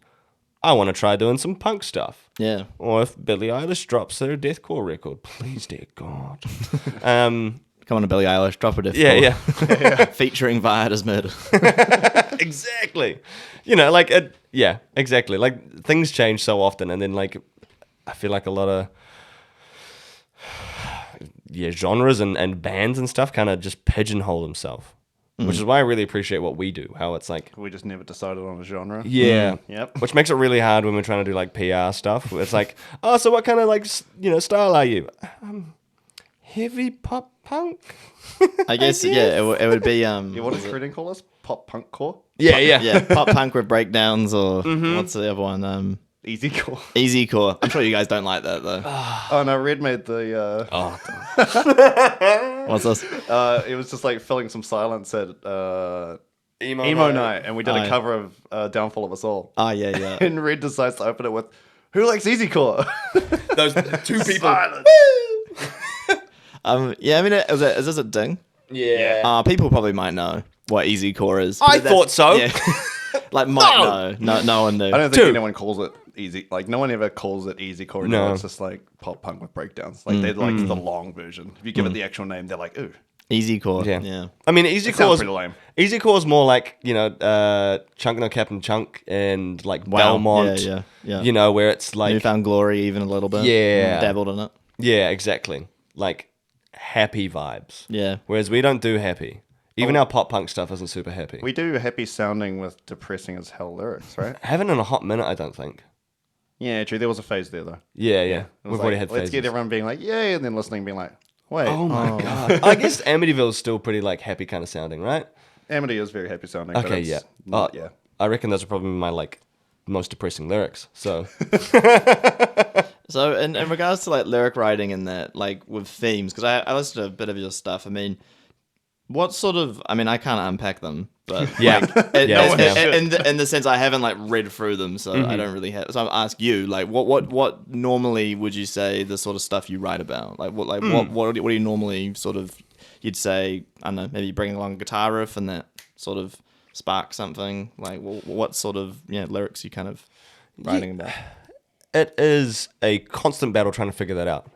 I want to try doing some punk stuff. Yeah. Or if Billie Eilish drops their deathcore record, please dear God. Come on, Billie Eilish, drop a deathcore. Yeah. Featuring Viator's Murder. Exactly. Exactly. Like things change so often, and then like I feel like a lot of genres and bands and stuff kind of just pigeonhole himself, which is why I really appreciate what we do. How it's like, We just never decided on a genre. yeah, Yep. which makes it really hard when we're trying to do like PR stuff. It's like, oh, so what kind of like style are you? Heavy pop punk. I guess yeah, it would be Yeah, what does Red and call us? Pop punk core? Yeah. pop punk with breakdowns, or what's the other one? Easy core. Easy core. I'm sure you guys don't like that though. Oh no, Red made the What's this? it was just like filling some silence at Emo night, and we did Oh, a yeah. cover of Downfall of Us All. Oh yeah. And Red decides to open it with, "Who likes easy core?" Those two people. Yeah. I mean, is this a ding? Yeah. People probably might know what easy core is. I But that's- thought so. Yeah. Like might know. No one knew. I don't think Two. anyone calls it easy. Like no one ever calls it easy core. No. It's just like pop punk with breakdowns. Like they like the long version. If you give it the actual name, they're like, "Ooh, Easy core. Yeah. Yeah. I mean, Easy it sounds Core's pretty lame." Easy Core's more like, Chunk No Captain Chunk and like Wow. Belmont. Yeah. Where it's like, Newfound Glory, even a little bit. Yeah. Dabbled in it. yeah, exactly. Like happy vibes. Yeah. Whereas we don't do happy. Even our pop punk stuff isn't super happy. We do happy sounding with depressing as hell lyrics, right? Haven't in a hot minute, I don't think. Yeah, true. There was a phase there though. Yeah. It was We've like, already had let's phases. get everyone being like, "Yay," and then listening being like, "Wait." Oh my god. I guess Amityville's still pretty like happy kind of sounding, right? Amity is very happy sounding. but Okay, it's yeah. not- yeah. I reckon those are probably my like most depressing lyrics. So So in regards to like lyric writing and that, like with themes, because I listened to a bit of your stuff. I mean, what sort of? I mean, I can't unpack them, but Yeah. it, Yeah, it's- yeah. in the sense I haven't like read through them, so I don't really have. So I'll ask you, like, what normally would you say the sort of stuff you write about? Like what do you normally sort of you'd say? I don't know, maybe bring along a guitar riff and that sort of spark something. Like what sort of lyrics you kind of writing about? it is a constant battle trying to figure that out.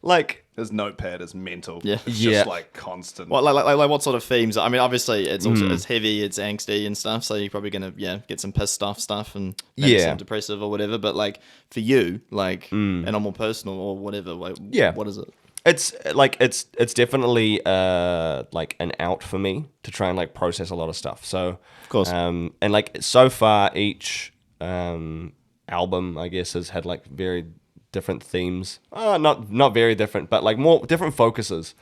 Like His notepad is mental. Yeah. It's Yeah. just like constant. What like what sort of themes? I mean, obviously it's also it's heavy, it's angsty and stuff. So you're probably gonna get some pissed off stuff and maybe Yeah. some depressive or whatever. But like for you, like and more personal or whatever. Like Yeah. what is it? it's like it's definitely like an out for me to try and like process a lot of stuff. So Of course. and like so far each album I guess has had like very different themes. Not very different, but like more different focuses.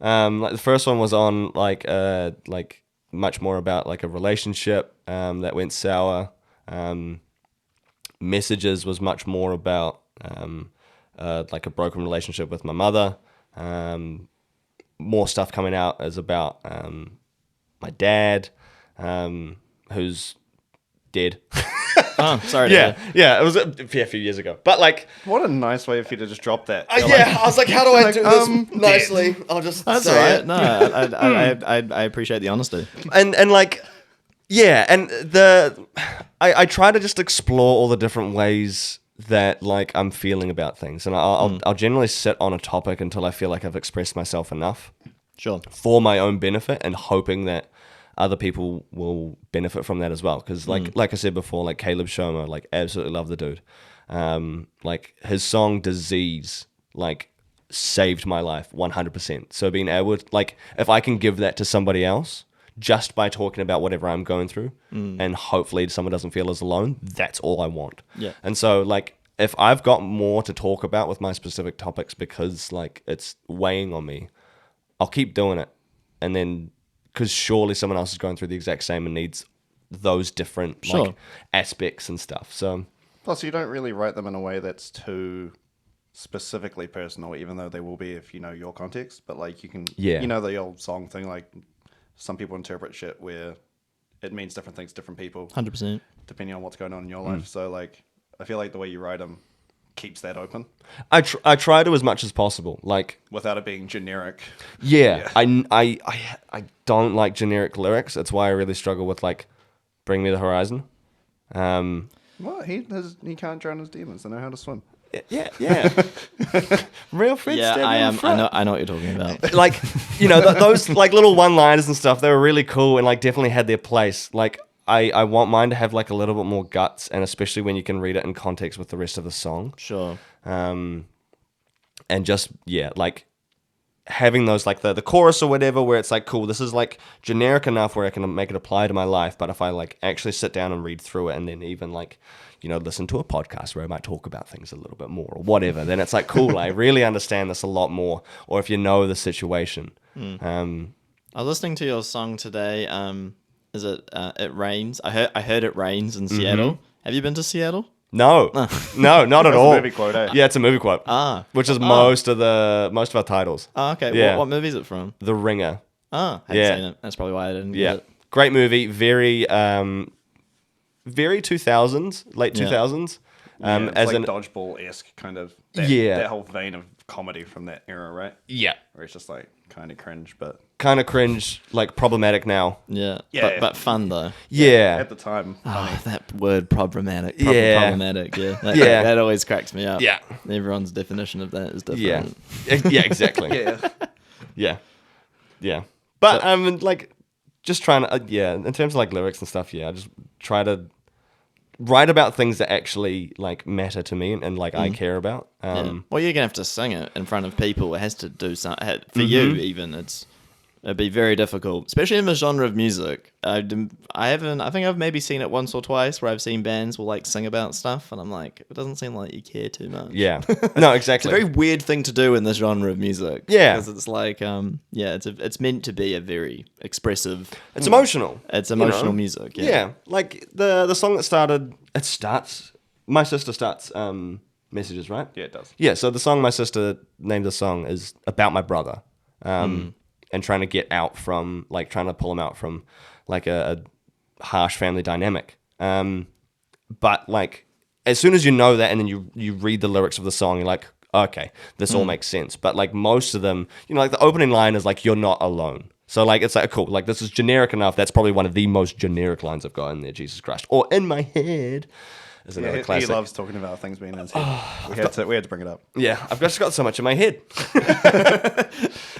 Like the first one was on like much more about like a relationship that went sour. Messages was much more about like a broken relationship with my mother. More stuff coming out is about my dad, who's dead. Oh, sorry. To hear. Yeah, it was a few years ago. But like, What a nice way for you to just drop that. You're I was like, how do I do this dead. nicely? I'll just That's say all right. it. No, I appreciate the honesty. And like, yeah, and I try to just explore all the different ways that like I'm feeling about things, and I'll generally sit on a topic until I feel like I've expressed myself enough Sure. for my own benefit, and hoping that other people will benefit from that as well. Because like I said before, like Caleb Shomer, like absolutely love the dude. Like his song "Disease" like saved my life 100%. So being able to, like, if I can give that to somebody else just by talking about whatever I'm going through, and hopefully someone doesn't feel as alone, that's all I want. Yeah. And so like, if I've got more to talk about with my specific topics because like it's weighing on me, I'll keep doing it. And then, because surely someone else is going through the exact same and needs those different Sure. like aspects and stuff. So Plus, you don't really write them in a way that's too specifically personal, even though they will be if you know your context. But like you can, Yeah. you know the old song thing. Like some people interpret shit where it means different things to different people 100%. depending on what's going on in your life. So like, I feel like the way you write them keeps that open I try to as much as possible. Like, without it being generic. yeah. I don't like generic lyrics. That's why I really struggle with like Bring Me the Horizon. What he can't drown his demons. They know how to swim. Yeah. Real Fred Yeah, Stanley I on am. the front. I know what you're talking about. Like, those like little one-liners and stuff, they were really cool and like definitely had their place. Like, I want mine to have like a little bit more guts, and especially when you can read it in context with the rest of the song. Sure. And and just like having those like the chorus or whatever where it's like, cool, this is like generic enough where I can make it apply to my life, but if I like actually sit down and read through it and then even like, you know, listen to a podcast where I might talk about things a little bit more or whatever, then it's like, cool, I really understand this a lot more. Or if you know the situation. I was listening to your song today. Is it It Rains? I heard It Rains in Seattle. Have you been to Seattle? No, no, not at all. It's a movie quote, eh? Yeah, it's a movie quote. Which is most of our titles. Oh, okay. Yeah. What movie is it from? The Ringer. Oh, I haven't seen it. That's probably why I didn't get it. Great movie. Very 2000s, late 2000s. It's as like an dodgeball-esque kind of that whole vein of comedy from that era, right? Yeah. Where it's just like kind of cringe, but kind of cringe, like problematic now. Yeah. Yeah. But fun though. Yeah. at the time, funny. Oh, that word problematic. Yeah. Problematic, yeah. Yeah. That always cracks me up. Yeah. Everyone's definition of that is Yeah. different. Yeah, exactly. Yeah. Yeah. Yeah. But I'm like just trying to in terms of like lyrics and stuff, I just try to write about things that actually like matter to me and like I care about. Well, you're gonna have to sing it in front of people. It has to do something for you. Even it'd be very difficult, especially in the genre of music. I think I've maybe seen it once or twice where I've seen bands will like sing about stuff, and I'm like, it doesn't seem like you care too much. Yeah. No, It's exactly. a very weird thing to do in this genre of music. Yeah. because it's like it's meant to be a very expressive. It's emotional. It's you know? emotional music. Yeah. Like the song that starts. My sister starts messages, right? Yeah, it does. Yeah. So the song my sister named the song is about my brother, and trying to get out from like trying to pull him out from like a harsh family dynamic. But like as soon as you know that, and then you read the lyrics of the song, you're like, okay, this all makes sense. But like most of them, you know, like the opening line is like, you're not alone. So like it's like cool, like this is generic enough. That's probably one of the most generic lines I've got in there. Jesus Christ, or in my head is another He classic. loves talking about things being in his head. We had to bring it up. Yeah, I've just got so much in my head.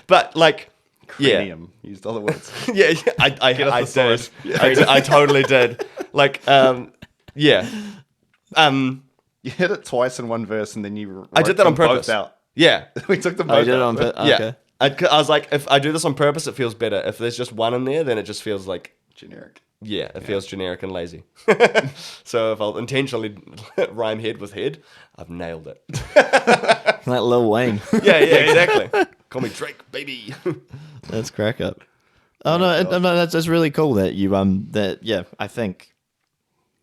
But like, Cranium. Used other words. yeah, I did. I totally did. Like, yeah. You hit it twice in one verse, and then you. I did that on wrote them both purpose. Out. Yeah, We took them Oh, you both did it out. on purpose. yeah. Okay. I was like, if I do this on purpose, it feels better. If there's just one in there, then it just feels like, Generic. it feels generic and lazy. So if I'll intentionally rhyme head with head, I've nailed it. Like Lil Wayne. Yeah, exactly. Call me Drake, baby. That's crack up. Oh no, that's really cool that you I think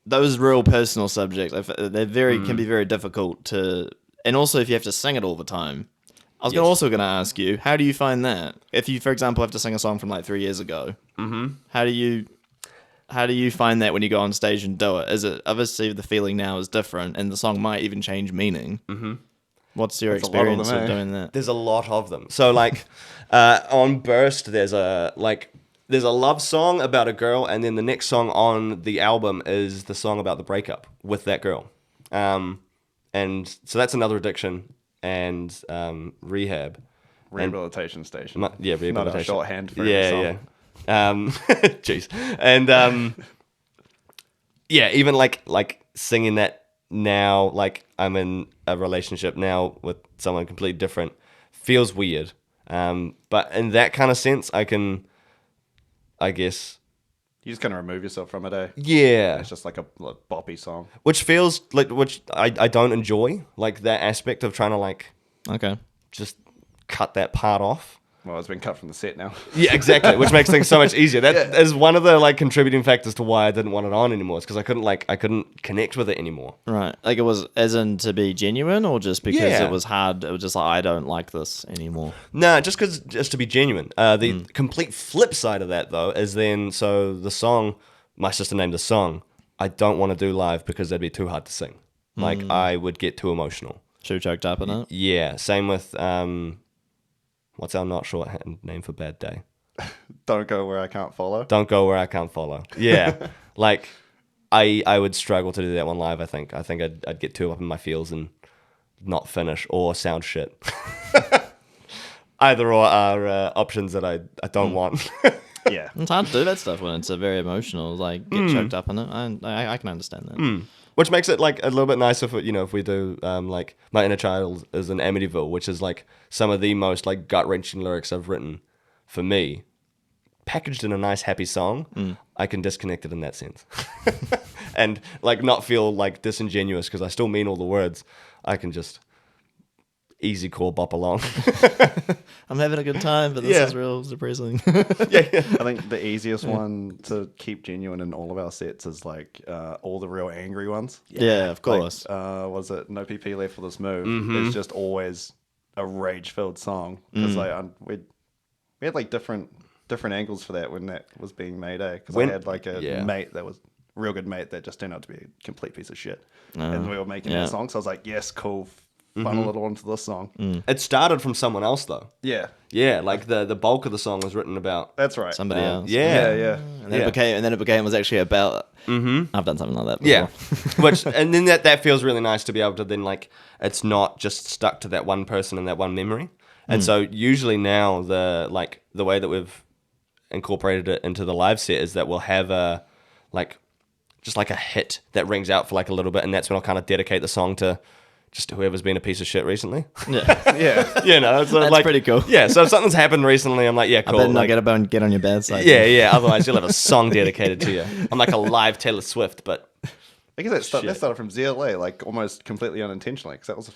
those real personal subjects they're can be very difficult to, and also if you have to sing it all the time. I was also going to ask you, how do you find that? If you, for example, have to sing a song from like 3 years ago, how do you find that when you go on stage and do it? Is it obviously the feeling now is different, and the song might even change meaning? Mm-hmm. What's your That's a lot of experience them, of eh? doing that? There's a lot of them. So like on Burst, there's a love song about a girl, and then the next song on the album is the song about the breakup with that girl. And so that's another addiction and rehab. Rehabilitation station. Rehabilitation. Not a shorthand for every song. Jeez. And even like singing that now, like I'm in a relationship now with someone completely different, feels weird. But in that kind of sense, I guess. You just kind of remove yourself from it, eh? Yeah. It's just like a boppy song. Which feels like, which I don't enjoy, like that aspect of trying to like Okay. just cut that part off. Well, it's been cut from the set now. Yeah, exactly. Which makes things so much easier. That is one of the like contributing factors to why I didn't want it on anymore. It's because I couldn't connect with it anymore. Right. Like it was as in to be genuine, or just because Yeah. it was hard, it was just like, I don't like this anymore. No, just to be genuine. The complete flip side of that though is then so the song my sister named the song I don't want to do live because that'd be too hard to sing. Like I would get too emotional. Too choked up in it. Yeah. Same with what's our not short name for Bad Day? Don't go where I can't follow. Don't go where I can't follow. Yeah. Like I would struggle to do that one live, I think. I think I'd get too up in my feels and not finish or sound shit. Either or are options that I don't want. Yeah. It's hard to do that stuff when it's very emotional. Like get choked up in it. I can understand that. Which makes it like a little bit nicer for, if we do like My Inner Child is in Amityville, which is like some of the most like gut-wrenching lyrics I've written for me, packaged in a nice happy song. I can disconnect it in that sense. And like not feel like disingenuous because I still mean all the words. I can just easy core bop along. I'm having a good time, but this is real depressing. Yeah. I think the easiest one to keep genuine in all of our sets is like all the real angry ones. Yeah, of course. Like, was it No PP Left for This Move? It's just always a rage-filled song because we had like different angles for that when that was being made. Because I had like a mate that was a real good mate that just turned out to be a complete piece of shit, and we were making that song. So I was like, yes, cool. Funnel it onto this song. It started from someone else though. Yeah. Yeah, like the bulk of the song was written about That's right. Somebody else. Yeah. And then it was actually about. I've done something like that Yeah. before. And then that feels really nice to be able to then like it's not just stuck to that one person and that one memory. And so usually now the way that we've incorporated it into the live set is that we'll have a just like a hit that rings out for like a little bit, and that's when I'll kind of dedicate the song to just whoever's been a piece of shit recently. Yeah. Yeah. So That's like, pretty cool. Yeah, so if something's happened recently, I'm like, yeah, cool. I better not like, get on your bad side. yeah. Otherwise, you'll have a song dedicated to you. I'm like a live Taylor Swift, but I guess that started from ZLA, like almost completely unintentionally, because that was a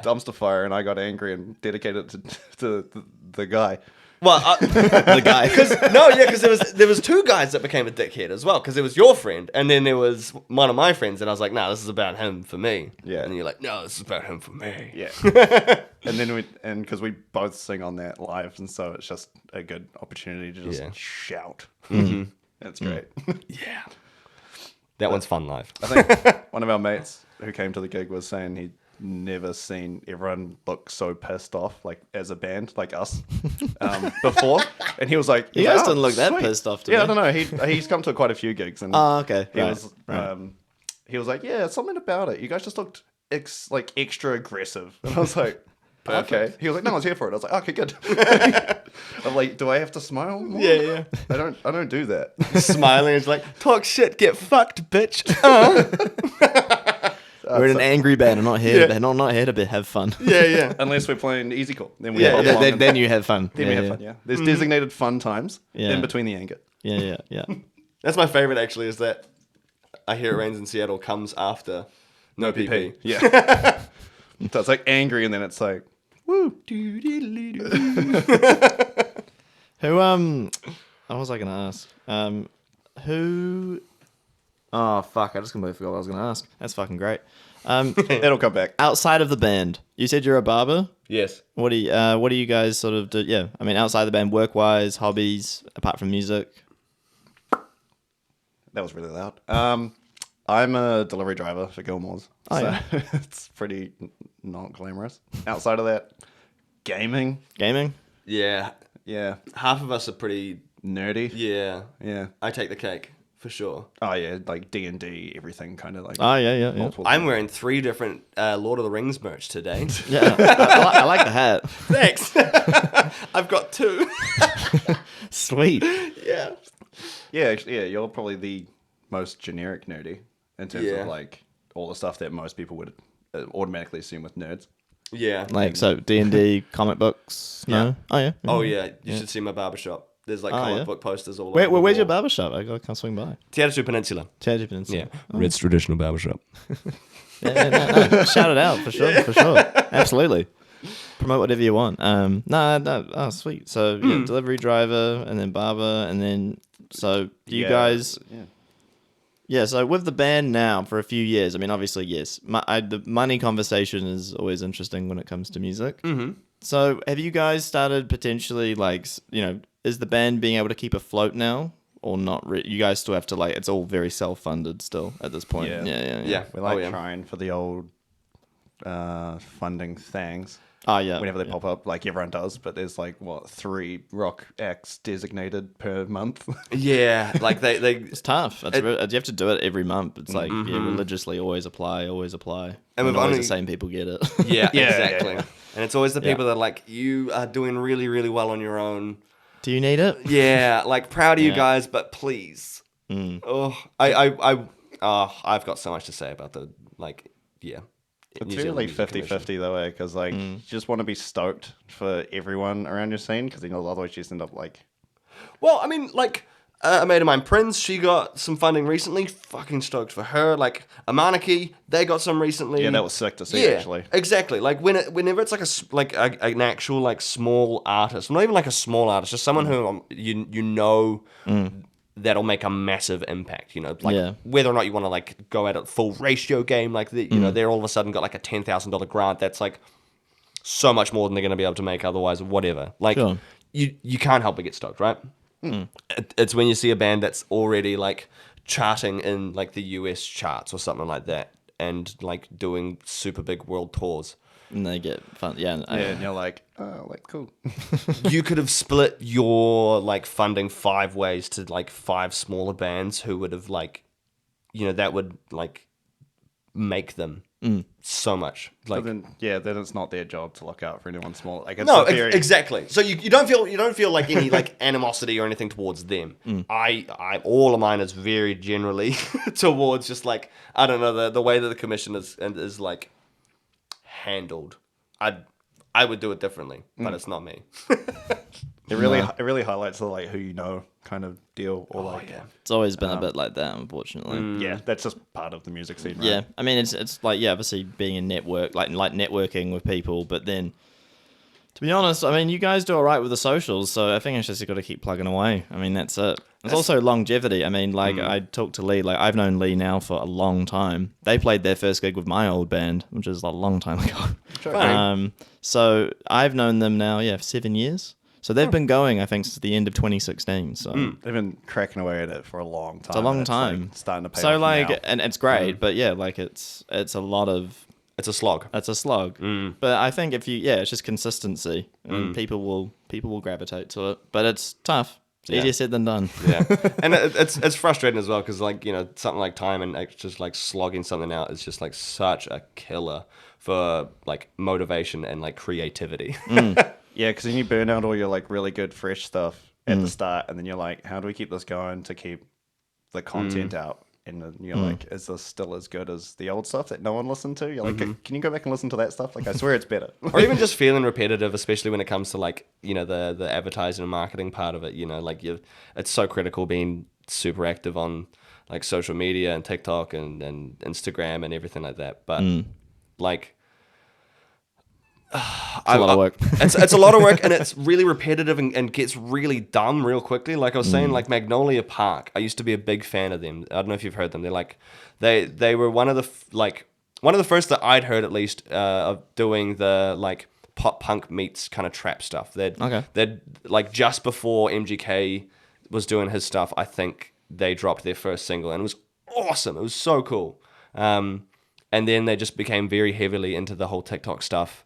dumpster fire, and I got angry and dedicated it to the guy. well, The guy. because there was two guys that became a dickhead as well. Because it was your friend, and then there was one of my friends, and I was like, "No, this is about him for me." Yeah. And you're like, "No, this is about him for me." Yeah. And then because we both sing on that live, and so it's just a good opportunity to just shout. That's great. Yeah. That one's fun live. I think one of our mates who came to the gig was saying he'd never seen everyone look so pissed off, like as a band, like us, before. And he was like, You guys "Oh, didn't look that sweet." pissed off to Yeah, me. I don't know. He's come to quite a few gigs, and Oh, okay. he was like, yeah, something about it. You guys just looked extra aggressive. And I was like, okay. He was like, no, I was here for it. I was like, okay, good. I'm like, do I have to smile more? Yeah. I don't do that. Smiling is like, talk shit, get fucked, bitch. We're in an angry band. I'm not here. Not here to have fun. Yeah. Unless we're playing Easy Call, then we Yeah. pop along and Then you have fun. then we have fun. Yeah, there's designated fun times in between the anger. Yeah. That's my favorite actually. Is that I Hear It Rains in Seattle comes after No PP. Yeah. So it's like angry, and then it's like, woo. Who what was I gonna ask? Who? Oh fuck! I just completely forgot what I was gonna ask. That's fucking great. It'll come back. Outside of the band, you said you're a barber. Yes. What do you guys sort of do? Yeah, I mean, outside the band, work wise, hobbies, apart from music. That was really loud. I'm a delivery driver for Gilmore's. Oh, so yeah. it's pretty not glamorous. Outside of that, gaming. Gaming. Yeah. Yeah. Half of us are pretty. Nerdy. Yeah. Yeah. I take the cake for sure. Oh yeah, like D&D, everything kind of like. Oh yeah. multiple I'm things. wearing 3 different Lord of the Rings merch today. Yeah, I like the hat. Thanks. I've got 2. Sweet. Yeah. Yeah, actually, yeah, you're probably the most generic nerdy in terms Yeah. of like all the stuff that most people would automatically assume with nerds. Yeah. Like so, D&D, comic books. No. Yeah. Oh yeah. Oh yeah, you should see my barbershop. There's like Oh, comic yeah? book posters all over. Where's your the wall. barber shop? I can't swing by. Teatro Peninsula. Teatro Peninsula. Yeah. Red's traditional barbershop. No. Shout it out for sure. Absolutely. Promote whatever you want. Oh, sweet. So delivery driver, and then barber, and then so do you guys? Yeah. Yeah. So with the band now for a few years, I mean, obviously, yes, the money conversation is always interesting when it comes to music. Mm-hmm. So have you guys started potentially is the band being able to keep afloat now? Or not? You guys still have to it's all very self-funded still at this point. Yeah. Yeah. We like trying for the old funding things. Oh yeah. Whenever they pop up, like everyone does, but there's 3 rock acts designated per month. Yeah, like they It's tough. You have to do it every month. It's religiously always apply. And we've always only the same people get it. Yeah, Yeah, exactly. yeah. And it's always the people that are like, you are doing really, really well on your own. Do you need it? Yeah, like proud of you Yeah. guys, but please. Oh, I I've got so much to say about the yeah. It's New really Zealand Music 50-50 though, because like you just want to be stoked for everyone around your scene, because otherwise you just end up like. Well, I mean, like, a mate of mine, Prince, she got some funding recently. Fucking stoked for her. Like, Amanaki, they got some recently. Yeah, that was sick to see, actually. Exactly. Like, whenever it's like an actual, like, small artist, not even like a small artist, just someone who you know that'll make a massive impact, like whether or not you want to like go at a full ratio game, like they're all of a sudden got like a $10,000 grant that's like so much more than they're going to be able to make otherwise, or whatever. Like you can't help but get stoked, right? It's when you see a band that's already like charting in like the US charts or something like that, and like doing super big world tours. And they get fun, And you're like, oh, like cool. You could have split your like funding 5 ways to like 5 smaller bands who would have like, that would like make them so much. Like, then it's not their job to look out for anyone small. Like, it's no, exactly. So you don't feel like any like animosity or anything towards them. I all of mine is very generally towards just like, I don't know, the way that the commission is like handled. I would do it differently, but it's not me. It really highlights the like who you know kind of deal, or it's always been a bit like that, unfortunately. Yeah, that's just part of the music scene, right? Yeah, I mean it's like obviously being a network, like networking with people, but then to be honest, I mean you guys do all right with the socials, so I think it's just got to keep plugging away. I mean that's it. There's also longevity. I mean, like I talked to Lee, like I've known Lee now for a long time. They played their first gig with my old band, which is a long time ago. So I've known them now, for 7 years. So they've been going, I think, since the end of 2016. So they've been cracking away at it for a long time. It's a long time. Like, starting to pay so off like, now. and it's great, but like it's a lot of. It's a slog. It's a slog. But I think if it's just consistency, and people will gravitate to it. But it's tough. It's easier said than done. Yeah, and it's frustrating as well because like something like time and just like slogging something out is just like such a killer for like motivation and like creativity. Yeah, because then you burn out all your like really good fresh stuff at the start, and then you're like, how do we keep this going to keep the content out? And then you're like, is this still as good as the old stuff that no one listened to? You're like, can you go back and listen to that stuff? Like, I swear it's better. Or even just feeling repetitive, especially when it comes to like, the advertising and marketing part of it, like it's so critical being super active on like social media and TikTok and Instagram and everything like that. But like, It's a lot of work. It's a lot of work, and it's really repetitive and gets really dumb real quickly. Like I was saying, like Magnolia Park, I used to be a big fan of them. I don't know if you've heard them. They're like, they were one of the first that I'd heard at least of doing the like pop punk meets kind of trap stuff. They'd like just before MGK was doing his stuff, I think they dropped their first single, and it was awesome. It was so cool. And then they just became very heavily into the whole TikTok stuff.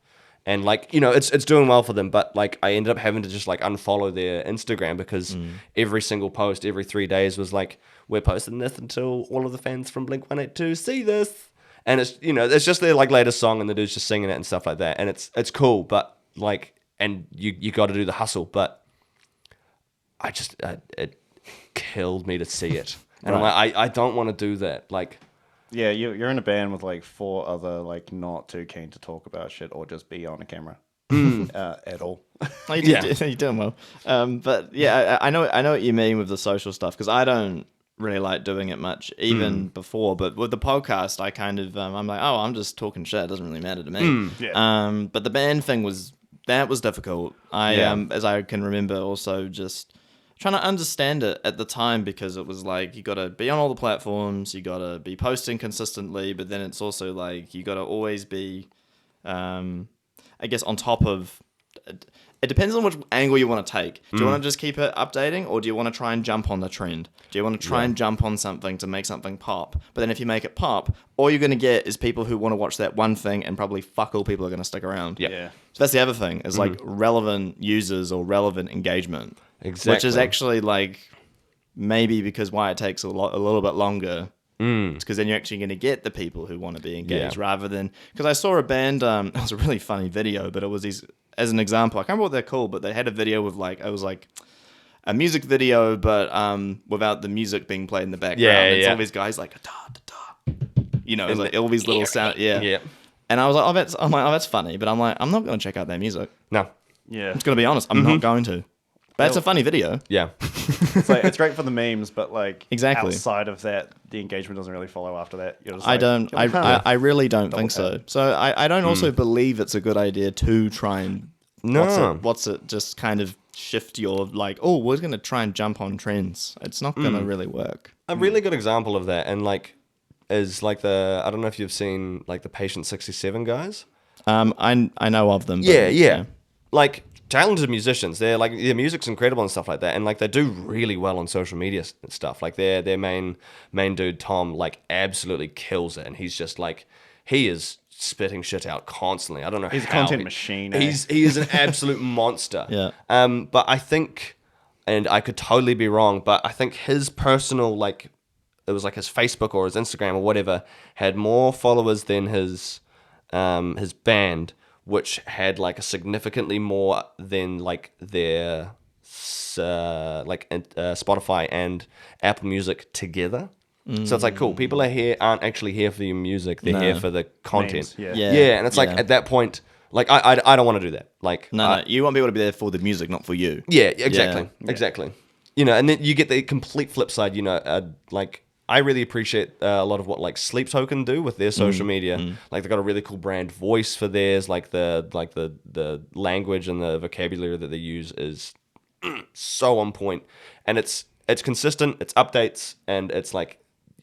And like, it's doing well for them, but like I ended up having to just like unfollow their Instagram because every single post every 3 days was like, we're posting this until all of the fans from Blink-182 see this. And it's, it's just their like latest song and the dude's just singing it and stuff like that. And it's cool, but like, and you got to do the hustle, but it killed me to see it. And I'm like, I don't want to do that. Like, yeah, you're in a band with like 4 other like not too keen to talk about shit or just be on a camera at all. You're doing well. But yeah, I know what you mean with the social stuff because I don't really like doing it much even before. But with the podcast, I kind of I'm like, oh, I'm just talking shit. It doesn't really matter to me. But the band thing was difficult. As I can remember, also just trying to understand it at the time because it was like you got to be on all the platforms, you got to be posting consistently, but then it's also like you got to always be, I guess, on top of. It depends on which angle you want to take. Do you want to just keep it updating, or do you want to try and jump on the trend? Do you want to try and jump on something to make something pop? But then if you make it pop, all you're going to get is people who want to watch that one thing, and probably fuck all people are going to stick around. Yeah. So that's the other thing, is like relevant users or relevant engagement. Exactly. Which is actually like maybe because why it takes a little bit longer. It's because then you're actually going to get the people who want to be engaged rather than... Because I saw a band, it was a really funny video, but it was these... As an example, I can't remember what they're called, but they had a video with like... It was like a music video, but without the music being played in the background. It's all these guys like... Da, da, da, You know, it's like all these little sound. Yeah. Yeah. And I was like, oh, that's funny. But I'm like, I'm not going to check out their music. No. Yeah. I'm just going to be honest. I'm not going to. But it's a funny video. Yeah. It's like it's great for the memes, but like Exactly. outside of that, the engagement doesn't really follow after that. You're just I like, don't. you're kinda I really don't double think so. tap. So I don't also believe it's a good idea to try and No. what's it just kind of shift your like, oh, we're gonna try and jump on trends. It's not gonna really work. A really good example of that, and like, is like I don't know if you've seen like the Patient 67 guys. I know of them. But, Yeah. Like talented musicians, they're like their music's incredible and stuff like that, and like they do really well on social media and stuff. Like their main dude Tom like absolutely kills it, and he's just like he is spitting shit out constantly. I don't know. He's a how content machine. Eh? He is an absolute monster. Yeah. But I think, and I could totally be wrong, but I think his personal like it was like his Facebook or his Instagram or whatever had more followers than his band, which had like a significantly more than like their Spotify and Apple Music together. So it's like cool. People aren't actually here for your music; they're here for the content. Memes, Yeah. Yeah, and it's like Yeah. at that point, like I don't want to do that. Like No, you want people to be there for the music, not for you. yeah, exactly, Yeah. exactly. You know, and then you get the complete flip side. You know, like I really appreciate a lot of what like Sleep Token do with their social media. Like they got a really cool brand voice for theirs. Like the language and the vocabulary that they use is so on point, and it's consistent. It's updates, and it's like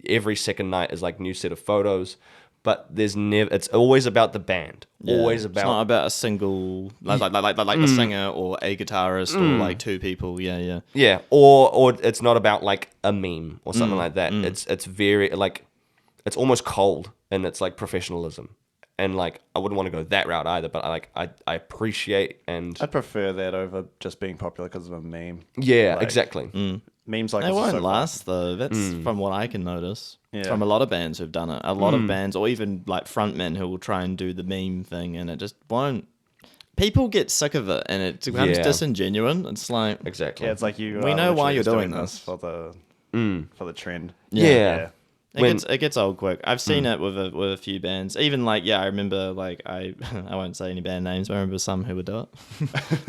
every second night is like new set of photos. But there's never. It's always about the band. Yeah. Always It's not about. about a single like the singer or a guitarist or like two people. Yeah. Yeah, or it's not about like a meme or something like that. It's very like it's almost cold, and it's like professionalism. And like I wouldn't want to go that route either, but I appreciate and I'd prefer that over just being popular because of a meme. yeah, like- exactly. Memes like They this are won't so fun. last though. That's from what I can notice. Yeah. From a lot of bands who've done it. A lot of bands, or even like frontmen who will try and do the meme thing, and it just won't. People get sick of it, and it becomes Yeah. disingenuous. It's like, Exactly. Yeah, it's like you. We are know why literally you're just doing this. for the trend. yeah. it gets old quick. I've seen it with a few bands. Even like I remember like I won't say any band names, but I remember some who would do it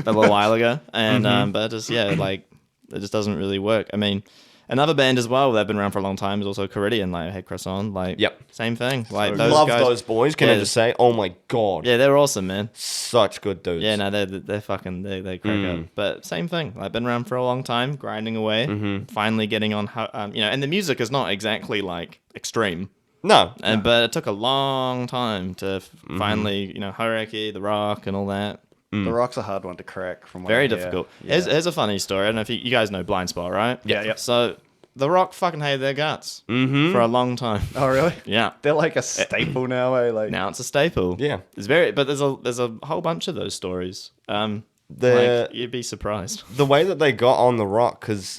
a little while ago, and but just like it just doesn't really work. I mean. Another band as well, they've been around for a long time, is also Korean, like Hey Croissant, like Yep. same thing. Like those Love guys, those boys. Can I Yeah. just say, oh my god, Yeah, they're awesome, man. such good dudes. Yeah, no, they're fucking they crack up. But same thing. Like been around for a long time, grinding away, finally getting on. And the music is not exactly like extreme. No, But it took a long time to finally, Hierarchy, The Rock, and all that. The Rock's a hard one to crack. From what Very I hear. difficult. Yeah. Here's a funny story. I don't know if you guys know Blind Spot, right? Yeah. So The Rock fucking hated their guts for a long time. Oh really? Yeah. They're like a staple now. Eh? Like Now it's a staple. Yeah. But there's a whole bunch of those stories. You'd be surprised. the way that they got on the Rock, because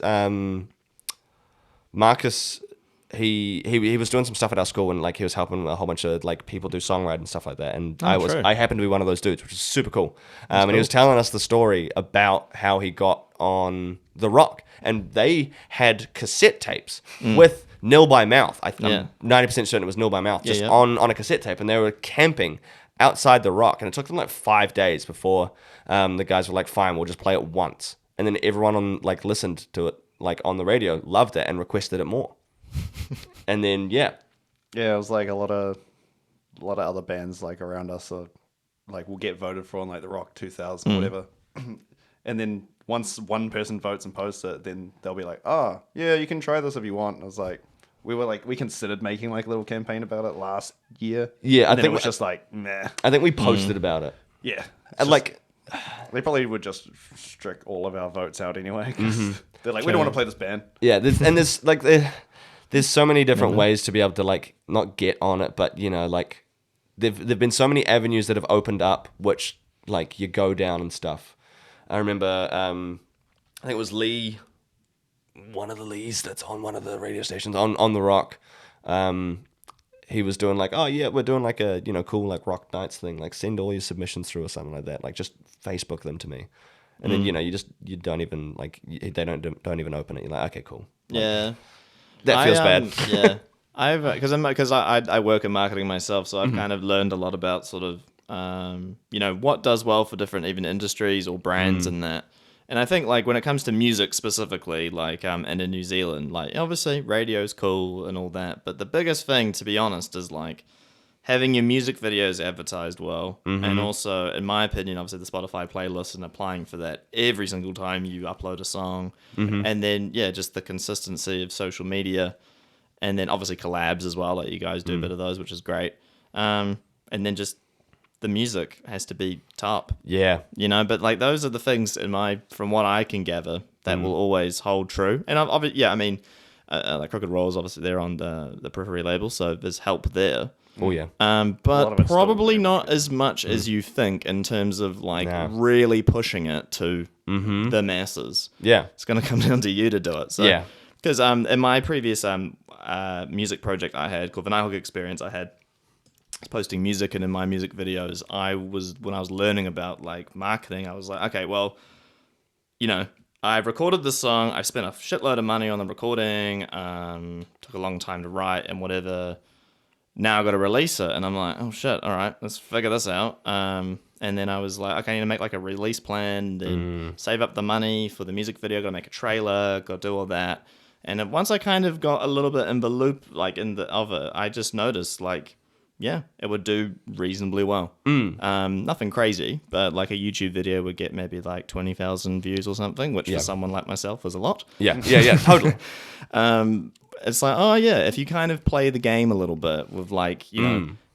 Marcus, he was doing some stuff at our school, and like he was helping a whole bunch of like people do songwriting and stuff like that, and true. I happened to be one of those dudes, which is super cool. And he was telling us the story about how he got on the Rock, and they had cassette tapes with Nil by Mouth. I'm 90% certain it was Nil by Mouth, just yeah. on a cassette tape, and they were camping outside the Rock, and it took them like 5 days before the guys were like, fine, we'll just play it once, and then everyone on like listened to it like on the radio, loved it, and requested it more. And then yeah, it was like a lot of other bands like around us are like will get voted for on like the Rock 2000 or whatever, and then once one person votes and posts it, then they'll be like, oh yeah, you can try this if you want. And I was like, we considered making like a little campaign about it last year. Yeah, and then it was just like meh. I think we posted about it, Yeah, and like they probably would just strike all of our votes out anyway. 'Cause they're like, we don't want to play this band. yeah, there's so many different ways to be able to like not get on it, but like there've been so many avenues that have opened up, which like you go down and stuff. I remember I think it was Lee, one of the Lees that's on one of the radio stations on the Rock. He was doing like, oh yeah, we're doing like a cool like Rock Nights thing, like send all your submissions through or something like that, like just Facebook them to me, and then you don't even like they don't even open it. You're like, okay, cool. Yeah. That feels bad. Yeah. because I work in marketing myself, so I've kind of learned a lot about sort of what does well for different even industries or brands and that. And I think like when it comes to music specifically, like and in New Zealand, like obviously radio's cool and all that, but the biggest thing, to be honest, is like having your music videos advertised well, and also, in my opinion, obviously the Spotify playlist and applying for that every single time you upload a song, and then just the consistency of social media, and then obviously collabs as well. Like you guys do a bit of those, which is great, and then just the music has to be top. Yeah. But like those are the things from what I can gather that will always hold true. And like Crooked Rolls, obviously they're on the Periphery label, so there's help there. Oh yeah. But probably not as much as you think in terms of like really pushing it to the masses. Yeah. It's going to come down to you to do it. So, yeah. Because in my previous music project I had called Vinyl Hook Experience, I was posting music, and in my music videos, when I was learning about like marketing, I was like, okay, well, I've recorded this song, I've spent a shitload of money on the recording, took a long time to write and whatever. Now I've got to release it, and I'm like, oh shit, all right, let's figure this out. And then I was like, okay, I need to make like a release plan, then save up the money for the music video, got to make a trailer, got to do all that. And then once I kind of got a little bit in the loop, like of it, I just noticed like, yeah, it would do reasonably well. Nothing crazy, but like a YouTube video would get maybe like 20,000 views or something, which for someone like myself is a lot. Yeah, totally. It's like, oh yeah, if you kind of play the game a little bit with like,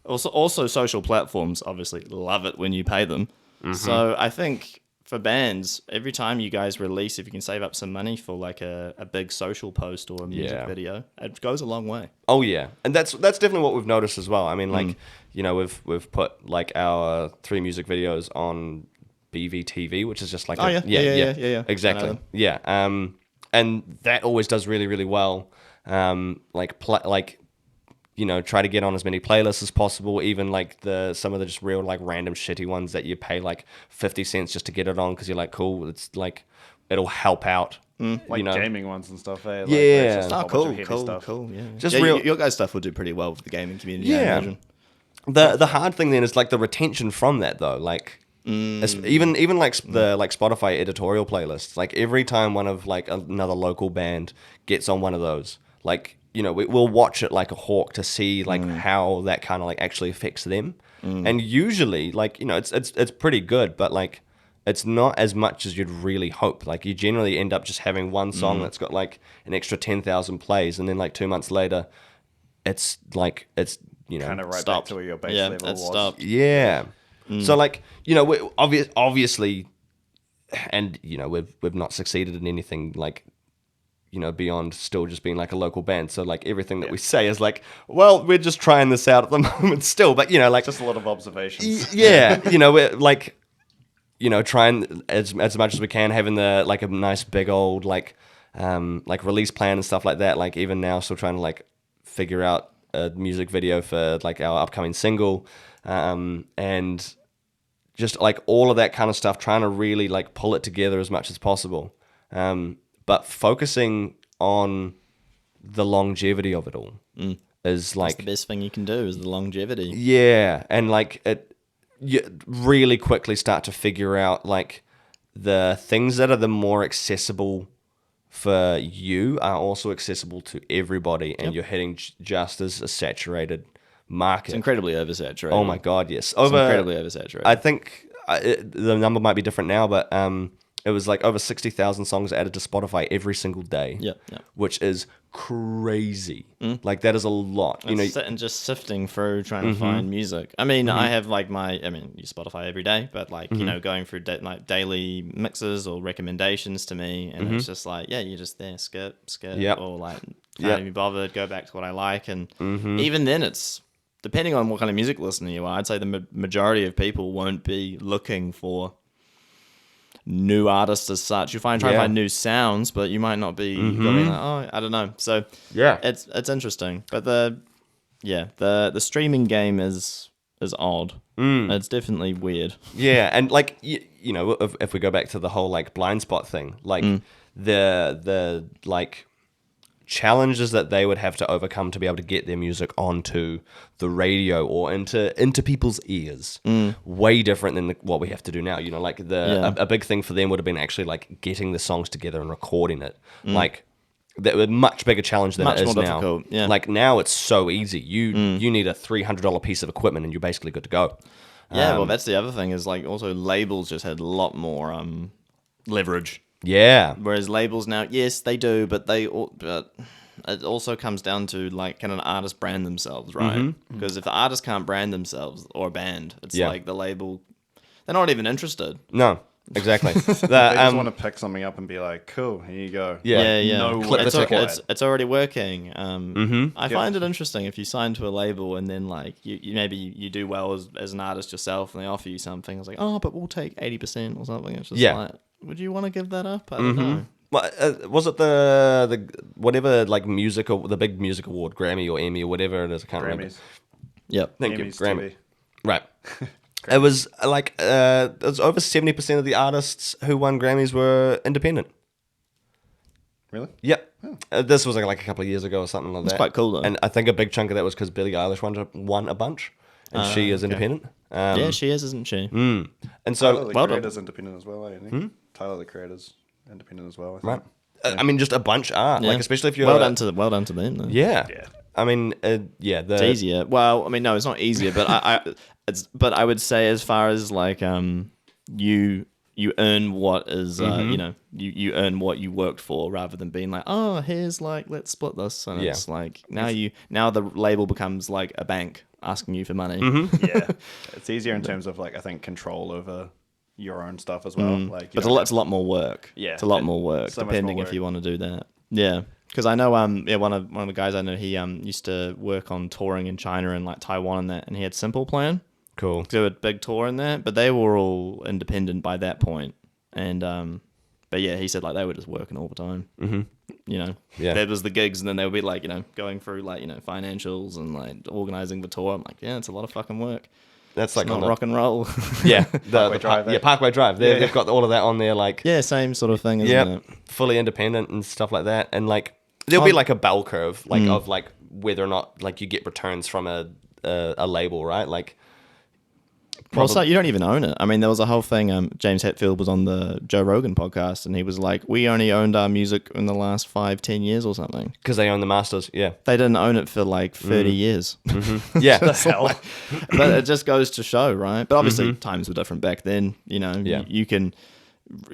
also social platforms obviously love it when you pay them. So I think for bands, every time you guys release, if you can save up some money for like a big social post or a music video, it goes a long way. Oh yeah, and that's definitely what we've noticed as well. I mean, like we've put like our 3 music videos on BVTV, which is just like yeah, exactly, yeah. And that always does really really well. Try to get on as many playlists as possible, even like some of the just real like random shitty ones that you pay like 50 cents just to get it on because you're like, cool, it's like it'll help out. Like gaming ones and stuff. Like, yeah. Cool. Yeah. Just your guys' stuff would do pretty well with the gaming community. I imagine. The hard thing then is like the retention from that though. Like even like the like Spotify editorial playlists. Like every time one of like another local band gets on one of those, like we'll watch it like a hawk to see like how that kind of like actually affects them. And usually like it's pretty good, but like it's not as much as you'd really hope. Like you generally end up just having one song that's got like an extra 10,000 plays, and then like 2 months later it's kind of right stopped. back to where your base level was. Stopped. Yeah. So like we obviously, and we've not succeeded in anything like beyond still just being like a local band. So like everything that we say is like, well, we're just trying this out at the moment still, but like just a lot of observations. Yeah. We're like trying as much as we can, having the like a nice big old like release plan and stuff like that. Like even now still trying to like figure out a music video for like our upcoming single, and just like all of that kind of stuff, trying to really like pull it together as much as possible. But focusing on the longevity of it all is like... That's the best thing you can do, is the longevity. Yeah, and like you really quickly start to figure out like the things that are the more accessible for you are also accessible to everybody, and you're hitting just as a saturated market. It's incredibly oversaturated. Oh my God, yes. It's incredibly oversaturated. I think the number might be different now, but... it was like over 60,000 songs added to Spotify every single day. Yeah. Which is crazy. Like that is a lot. Sitting just sifting through trying to find music. I mean, I have like use Spotify every day, but like going through like daily mixes or recommendations to me, and it's just like you're just there, skip, or like can't even be bothered. Go back to what I like, and even then it's depending on what kind of music listener you are. I'd say the majority of people won't be looking for new artists as such. You try and find new sounds, but you might not be going like, oh, I don't know. So it's interesting. But the streaming game is odd. It's definitely weird. Yeah, and like if we go back to the whole like blind spot thing, like the like challenges that they would have to overcome to be able to get their music onto the radio or into people's ears, way different than what we have to do now. You know, like a big thing for them would have been actually like getting the songs together and recording it. Like that was a much bigger challenge than Much it is more now. difficult, yeah. Like now it's so easy. You need a $300 piece of equipment and you're basically good to go. Yeah, well, that's the other thing is like also labels just had a lot more leverage. Yeah. Whereas labels now, yes, they do, but it also comes down to like, can an artist brand themselves, right? Because if the artist can't brand themselves or a band, it's like the label, they're not even interested. No, exactly. They just want to pick something up and be like, cool, here you go. Yeah. No Clip way the ticket. It's already working. I find it interesting if you sign to a label and then like you maybe you do well as an artist yourself and they offer you something. It's like, oh, but we'll take 80% or something. It's just like, would you want to give that up? I don't know. Well, was it the whatever like music or the big music award, Grammy or Emmy or whatever it is? I can't remember. Grammys. Yep. Thank you, Grammys Grammy. TV. Right. It was like it was over 70% of the artists who won Grammys were independent. Really? Yep. This was like a couple of years ago or something like that. It's quite cool though. And I think a big chunk of that was because Billie Eilish won a bunch, and she is independent. Yeah, she is, isn't she? And Tyler so, the well done. Creator's independent as well, isn't he? Tyler the Creator's independent as well, I think. right. I mean, just a bunch are Yeah. like, especially if you're well done to them. Though. Yeah. Yeah. I mean, yeah. It's easier. Well, I mean, no, it's not easier, but but I would say as far as like you earn what is you know you earn what you worked for rather than being like, oh, here's like, let's split this, and it's like now the label becomes like a bank asking you for money. Yeah. It's easier in terms of like, I think, control over your own stuff as well. Like, you But don't it's a lot more work. Yeah, It's a lot more work, so much depending more if you work. want to do that. Yeah. Because I know one of the guys I know, he used to work on touring in China and like Taiwan and that, and he had Simple Plan. Cool. Do a big tour in there, but they were all independent by that point. And but yeah, he said like they were just working all the time. You know, there was the gigs, and then they would be like, you know, going through like, you know, financials and like organizing the tour. I'm like, yeah, it's a lot of fucking work. That's It's like not on the, rock and roll. yeah, Parkway Drive, eh? Parkway Drive. They've got all of that on there, like Yeah, same sort of thing, isn't it? fully independent and stuff like that. And like there'll be like a bell curve, like of like whether or not like you get returns from a label, right? Like, Well, so you don't even own it. I mean, there was a whole thing. James Hetfield was on the Joe Rogan podcast, and he was like, "We only owned our music in the last 5-10 years or something." because they own the masters, yeah, They didn't own it for like 30 years. yeah, But it just goes to show, right? But obviously, times were different back then. You know,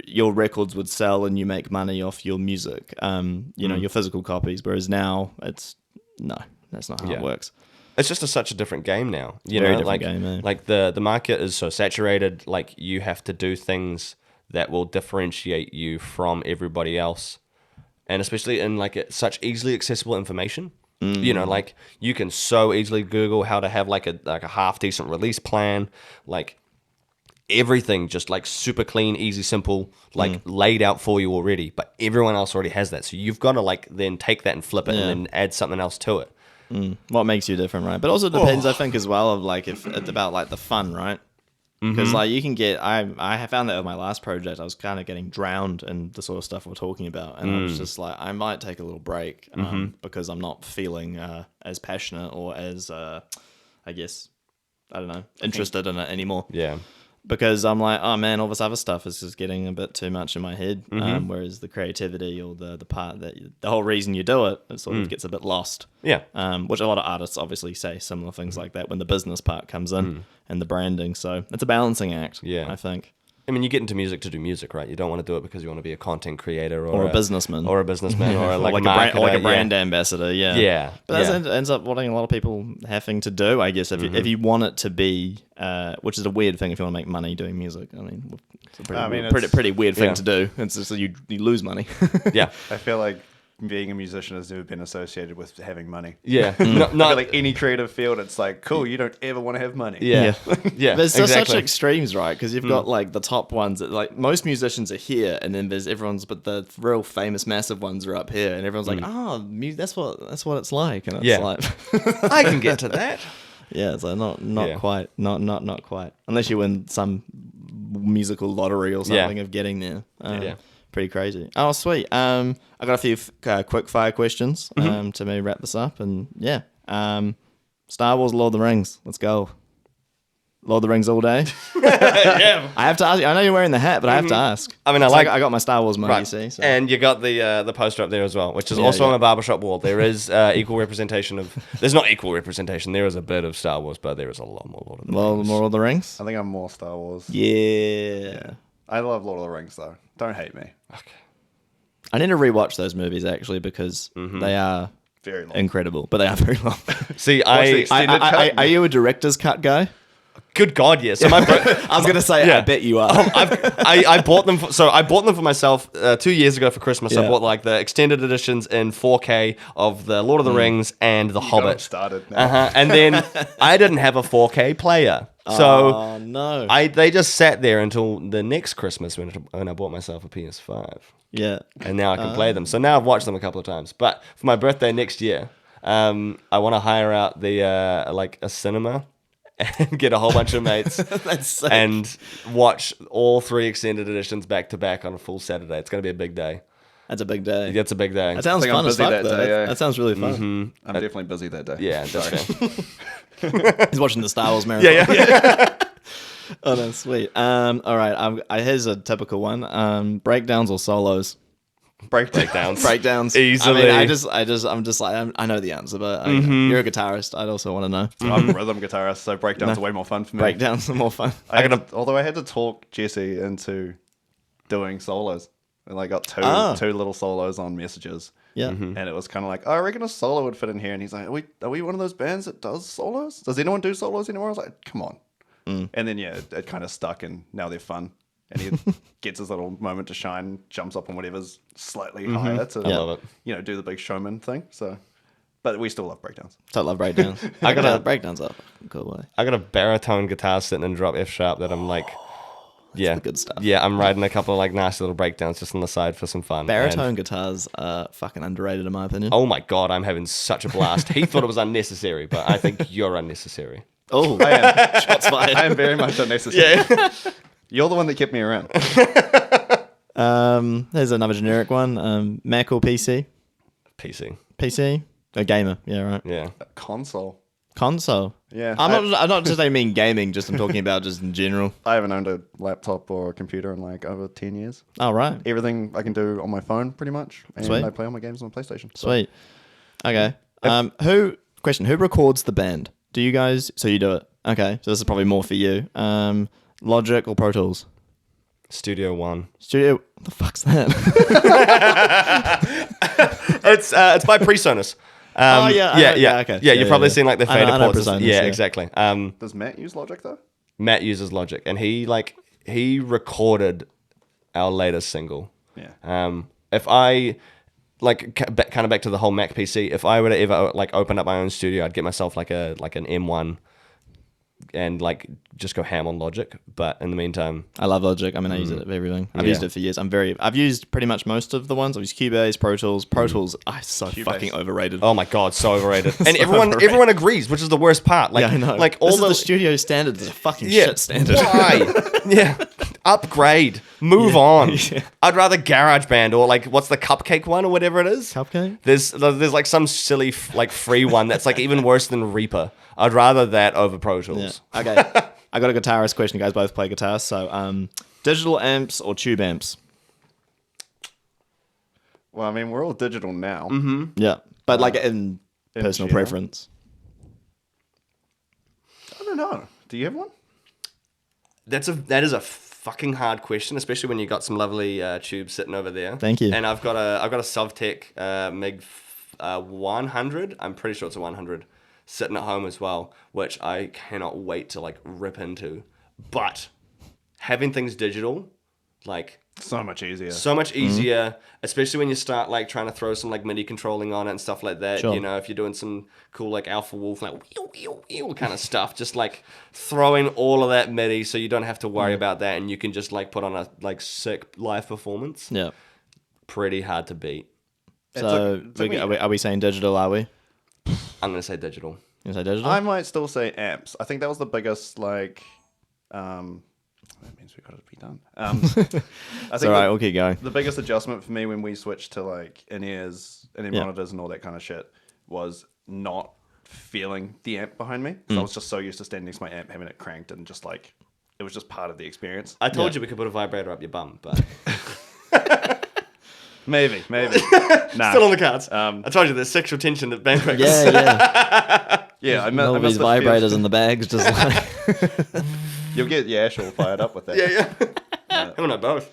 your records would sell, and you make money off your music. You know, your physical copies. Whereas now, that's not how it works. It's just such a different game now. You Very know, different like game, eh? like the market is so saturated. Like you have to do things that will differentiate you from everybody else, and especially in like such easily accessible information. You know, like you can so easily Google how to have like a half decent release plan, like everything just like super clean, easy, simple, like laid out for you already. But everyone else already has that, so you've got to like then take that and flip it and then add something else to it. What makes you different, right? But also depends, I think, as well, of like if it's about like the fun, right? Because like you can get, I have found that with my last project, I was kind of getting drowned in the sort of stuff we're talking about, and I was just like, I might take a little break because I'm not feeling as passionate or as, I guess, I don't know, interested in it anymore. Yeah. Because I'm like, oh man, all this other stuff is just getting a bit too much in my head. Whereas the creativity or the part that the whole reason you do it, it sort of gets a bit lost. Yeah. Which a lot of artists obviously say similar things like that when the business part comes in and the branding. So it's a balancing act. Yeah. I think. I mean, you get into music to do music, right? You don't want to do it because you want to be a content creator Or a businessman. or a businessman or a, Or like a brand ambassador, yeah. Yeah. But that ends up what a lot of people having to do, I guess, if you want it to be, which is a weird thing if you want to make money doing music. I mean, it's a pretty weird thing to do. It's just you lose money. Yeah. I feel like being a musician has never been associated with having money. Yeah. I Not feel like any creative field, it's like, cool, you don't ever want to have money. yeah. Yeah. There's such exactly. extremes, right? Because you've got like the top ones, that, like most musicians are here, and then there's but the real famous, massive ones are up here, and everyone's like, "Oh, that's what it's like," and it's like, I can get to that. yeah, it's like not quite, not quite, unless you win some musical lottery or something of getting there. pretty crazy. Oh, sweet. I got a few quick fire questions to maybe wrap this up, and yeah. Star Wars, Lord of the Rings. Let's go. Lord of the Rings all day. Yeah. I have to ask you. I know you're wearing the hat, but I have to ask. I mean, I got my Star Wars mug, Right. you see. So. And you got the poster up there as well, which is Yeah, also yeah. on a barbershop wall. There is equal representation of... There's not equal representation. There is a bit of Star Wars, but there is a lot more Lord of the Rings. Lord of the Rings? I think I'm more Star Wars. Yeah. I love Lord of the Rings though. Don't hate me. Okay. I need to rewatch those movies actually because they are Very long. incredible, but they are very long. See, the I... extended cut? Are you a director's cut guy? Good God, yes. So my I was going to say, Yeah. I bet you are. I bought them. I bought them for myself 2 years ago for Christmas. I Yeah. bought like the extended editions in 4K of the Lord of the Rings and the Got it Hobbit. started now. And then I didn't have a 4K player, so Oh, no. they just sat there until the next Christmas when I bought myself a PS5, Yeah. and now I can play them. So now I've watched them a couple of times. But for my birthday next year, I want to hire out the like a cinema. And get a whole bunch of mates That's sick. and watch all 3 extended editions back to back on a full Saturday. It's going to be a big day. That's a big day. That's a big day. That sounds I think I'm fun as busy fuck, that though. day, yeah. That sounds really fun. I'm definitely busy that day. Yeah, that's Sorry. fair. He's watching the Star Wars marathon. Yeah. Oh, that's sweet. All right. Here's a typical one. Breakdowns or solos? Breakdowns. Breakdowns. Easily. I mean, I'm just like, I know the answer, but you're a guitarist. I'd also want to know. I'm a rhythm guitarist, so breakdowns are way more fun for me. Breakdowns are more fun. Although I had to talk Jesse into doing solos. And I got two little solos on messages. Yeah. And it was kind of like, oh, I reckon a solo would fit in here. And he's like, are we one of those bands that does solos? Does anyone do solos anymore? I was like, come on. And then, yeah, it kind of stuck, and now they're fun. And he gets his little moment to shine, jumps up on whatever's slightly higher to, I love it. do the big showman thing. So, but we still love breakdowns. Don't love breakdowns. I got breakdowns up. Cool way. I got a baritone guitar sitting in drop F sharp that I'm like, yeah, the good stuff. Yeah, I'm riding a couple of like nice little breakdowns just on the side for some fun. Baritone And- guitars are fucking underrated in my opinion. oh my God, I'm having such a blast. He thought it was unnecessary, but I think you're unnecessary. Oh, I am, shots fired. I am very much unnecessary. Yeah. You're the one that kept me around. There's another generic one. Mac or PC? PC. PC? A gamer. Yeah, right. Yeah. Console. Console. Yeah. I'm not just I mean gaming. Just I'm talking about just in general. I haven't owned a laptop or a computer in like over 10 years. Oh right. Everything I can do on my phone pretty much. And Sweet. I play all my games on my PlayStation. So Sweet. Okay. Who records the band? Do you guys? So you do it. Okay. So this is probably more for you. Logic or Pro Tools? Studio One. Studio. What the fuck's that? It's by PreSonus. Oh, yeah, I know- okay. Yeah, Yeah, you've probably yeah. seen like the I know- fader I know ports. PreSonus, Yeah, yeah. exactly. Does Matt use Logic though? Matt uses Logic, and he recorded our latest single. Yeah. If I kind of back to the whole Mac PC, if I were to ever like open up my own studio, I'd get myself like an M1 and like just go ham on Logic. But in the meantime, I love Logic. I mean, I use it for everything. I've Yeah. used it for years. I've used pretty much most of the ones. I've used Cubase, Pro Tools. Pro Tools, so Cubase. fucking overrated. oh my God, so overrated. And So overrated. everyone agrees, which is the worst part. Like, yeah, I know. Like all this the is the studio standard. It's a fucking yeah, shit standard. Why? Yeah. Upgrade. Move on. Yeah. I'd rather GarageBand or like what's the Cupcake one or whatever it is. Cupcake? There's like some silly like free one that's like even worse than Reaper. I'd rather that over Pro Yeah. Tools. Okay. I got a guitarist question. You guys both play guitar, so digital amps or tube amps? Well, I mean, we're all digital now. Yeah, but like in personal general? preference. I don't know. Do you have one? That is a fucking hard question, especially when you got some lovely tubes sitting over there. Thank you. And I've got a Sovtech MiG 100. I'm pretty sure it's a 100 sitting at home as well, which I cannot wait to like rip into. But having things digital, like So much easier. so much easier, especially when you start like trying to throw some like MIDI controlling on it and stuff like that. Sure. You know, if you're doing some cool like Alpha Wolf like kind of stuff, just like throwing all of that MIDI so you don't have to worry about that, and you can just like put on a like sick live performance. Yeah. Pretty hard to beat. So are we saying digital? Are we? I'm gonna say digital. You say digital? I might still say amps. I think that was the biggest That means we got to be done. I think All right, we'll keep going. the biggest adjustment for me when we switched to like in-ears and monitors and all that kind of shit was not feeling the amp behind me. So I was just so used to standing next to my amp, having it cranked, and just like it was just part of the experience. I told you we could put a vibrator up your bum, but Maybe. Nah. still on the cards. I told you there's sexual tension at band practice. Yeah, I All miss these the vibrators in the bags, just like You'll get Yash all fired up with that. yeah. Him and I both.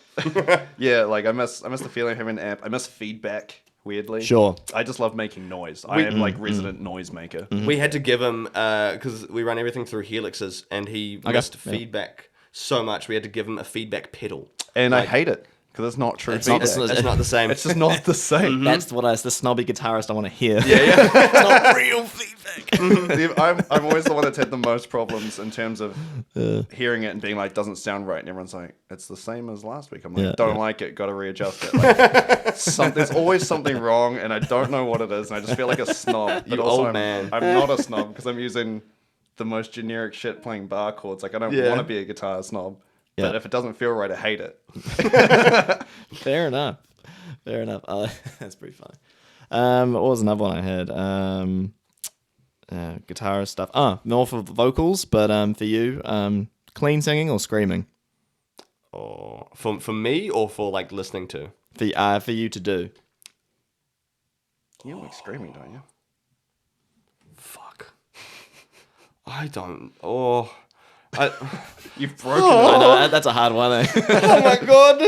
Yeah, like I miss the feeling of having an amp. I miss feedback. Weirdly, Sure. I just love making noise. I am like resident noise maker. We had to give him because we run everything through helixes, and he missed feedback so much. We had to give him a feedback pedal, And I hate it because it's not true feedback. It's not the same. It's just not the same. that's what the snobby guitarist I want to hear. yeah. It's not real feedback. I'm always the one that's had the most problems in terms of hearing it and being like, doesn't sound right. And everyone's like, it's the same as last week. I'm like, don't like it. Got to readjust it. Like, there's always something wrong, and I don't know what it is. And I just feel like a snob. But You also, old man. I'm not a snob because I'm using the most generic shit playing bar chords. Like, I don't want to be a guitar snob. Yeah. But if it doesn't feel right, I hate it. Fair enough. That's pretty funny. What was another one I had? Guitarist stuff. More for vocals, but for you, clean singing or screaming? Oh, for me or for like listening to? For you to do. You like screaming, don't you? Fuck. I don't. You've broken I it. know, that's a hard one. Eh? Oh my god!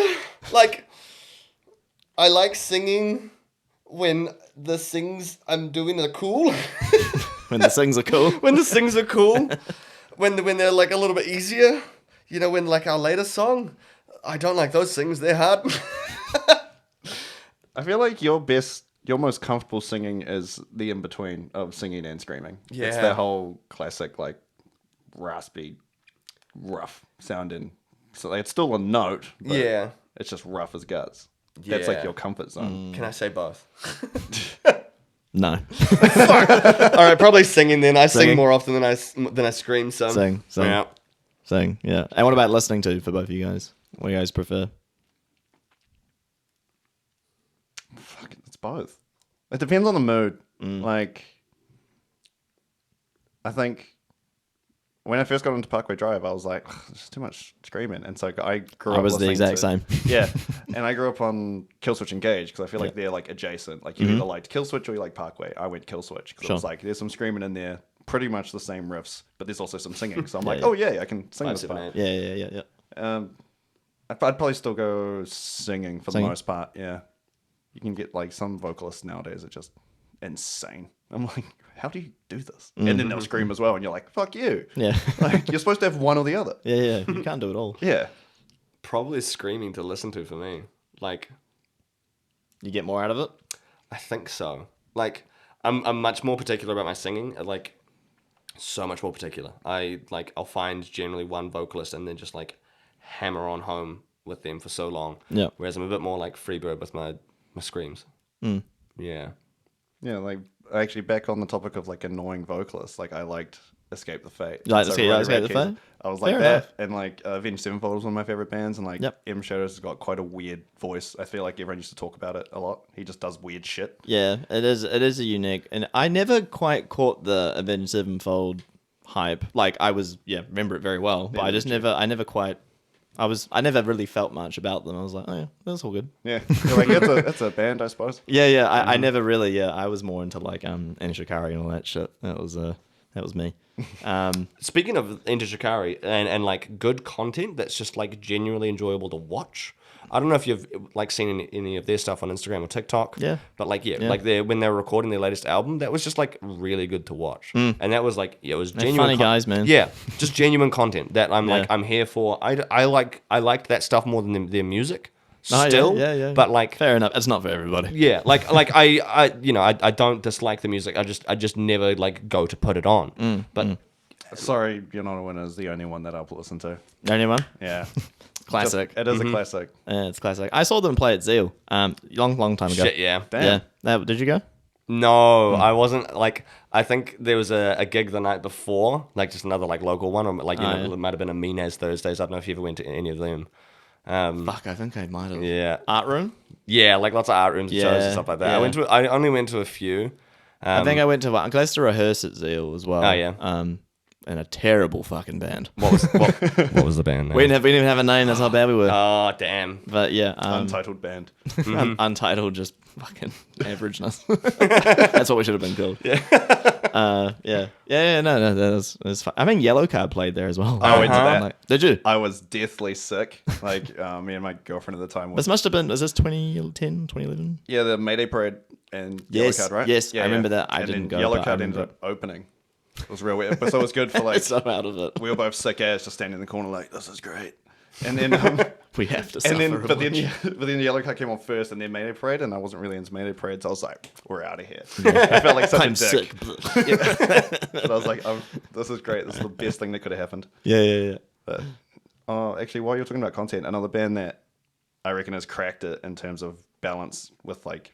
Like, I like singing when the things I'm doing are cool. When the sings are cool. When the things are cool. when they're like a little bit easier. You know, when like our latest song, I don't like those things. They're hard. I feel like your most comfortable singing is the in between of singing and screaming. Yeah. It's that whole classic like raspy, rough sounding. So like, it's still a note. But Yeah. It's just rough as guts. That's like Yeah. your comfort zone. Can I say both? No. All right, probably singing then. I sing Singing. more often than I scream. So Sing. Yeah. Sing. Yeah. And what about listening to for both of you guys? What do you guys prefer? Fuck it, it's both. It depends on the mood. Like, I think when I first got into Parkway Drive, I was like, there's too much screaming. And so I grew up I was the listening exact to- same. Yeah. And I grew up on Killswitch and Gage because I feel like they're like adjacent. Like you either liked Killswitch or you like Parkway. I went Killswitch because I was like, there's some screaming in there, pretty much the same riffs, but there's also some singing. So I'm like, yeah. oh yeah, I can sing this 578. part. Yeah. I'd probably still go singing for Singing? the most part. Yeah. You can get like some vocalists nowadays are just insane. I'm like, how do you do this? And then they'll scream as well, and you're like, fuck you. Yeah. Like you're supposed to have one or the other. Yeah. You can't do it all. Yeah. Probably screaming to listen to for me. Like, You get more out of it? I think so. Like, I'm much more particular about my singing. Like, so much more particular. I'll find generally one vocalist and then just like hammer on home with them for so long. Yeah. Whereas I'm a bit more like Freebird with my screams. Yeah. Yeah, like actually back on the topic of like annoying vocalists, like I liked Escape the Fate. You like So Escape- Ray Escape the Radke, Fate? I was like Fair that. enough. And like Avenged Sevenfold was one of my favorite bands, and like Yep. M. Shadows has got quite a weird voice. I feel like everyone used to talk about it a lot. He just does weird shit. Yeah, it is a unique, and I never quite caught the Avenged Sevenfold hype. Like I remember it very well, but I never really felt much about them. I was like, oh yeah, that's all good. Yeah, you're like that's a band, I suppose. Yeah, I never really, I was more into like Enter Shikari and all that shit. That was me. Speaking of Enter Shikari and like good content that's just like genuinely enjoyable to watch. I don't know if you've like seen any of their stuff on Instagram or TikTok. Yeah. But like like when they were recording their latest album, that was just like really good to watch. And that was like it was They're genuine. funny guys, man. Yeah, just genuine content that I'm Yeah. like I'm here for. I liked that stuff more than their music. Oh, yeah, Still, yeah. But like Fair enough. It's not for everybody. yeah, like I don't dislike the music. I just never like go to put it on. But Sorry, You're Not a Winner is the only one that I'll listen to. Anyone? Yeah, Classic. It is a classic. Yeah, it's classic. I saw them play at Zeal. Long time ago. shit, yeah. Damn. Yeah. Did you go? No, I wasn't. Like, I think there was a gig the night before, like just another like local one, or like it might have been a Meanaz Thursdays. I don't know if you ever went to any of them. Fuck, I think I might have. Yeah, Art Room? yeah, like lots of art rooms and shows and Yeah, stuff like that. yeah. I only went to a few. I think I went to one. I used to rehearse at Zeal as well. Oh, yeah. And a terrible fucking band. What was the band name? We didn't even have a name. That's how bad we were. Oh damn! But yeah, Untitled band. Untitled, just fucking averageness. That's what we should have been called. Yeah. No, that was fun. I mean, Yellow Card played there as well. I went to that. Like, did you? I was deathly sick. Like, me and my girlfriend at the time. This must have been, is this 2010, 2011? Yeah, the Mayday Parade and Yellow Yes, Card, right? yes, Yeah, I remember that. I And didn't then go, Yellow but I Card ended remember up opening. It was real weird. But so it was good for like, so out of it. we were both sick ass, just standing in the corner like, this is great. And then, We have to suffer and then, a but then, bunch. but then Yellow Card came on first, and then Mayday Parade, and I wasn't really into Mayday Parade, so I was like, we're out of here. I felt like such I'm a dick. sick. But I was like, this is great. This is the best thing that could have happened. Yeah. But actually, while you're talking about content, another band that I reckon has cracked it in terms of balance with like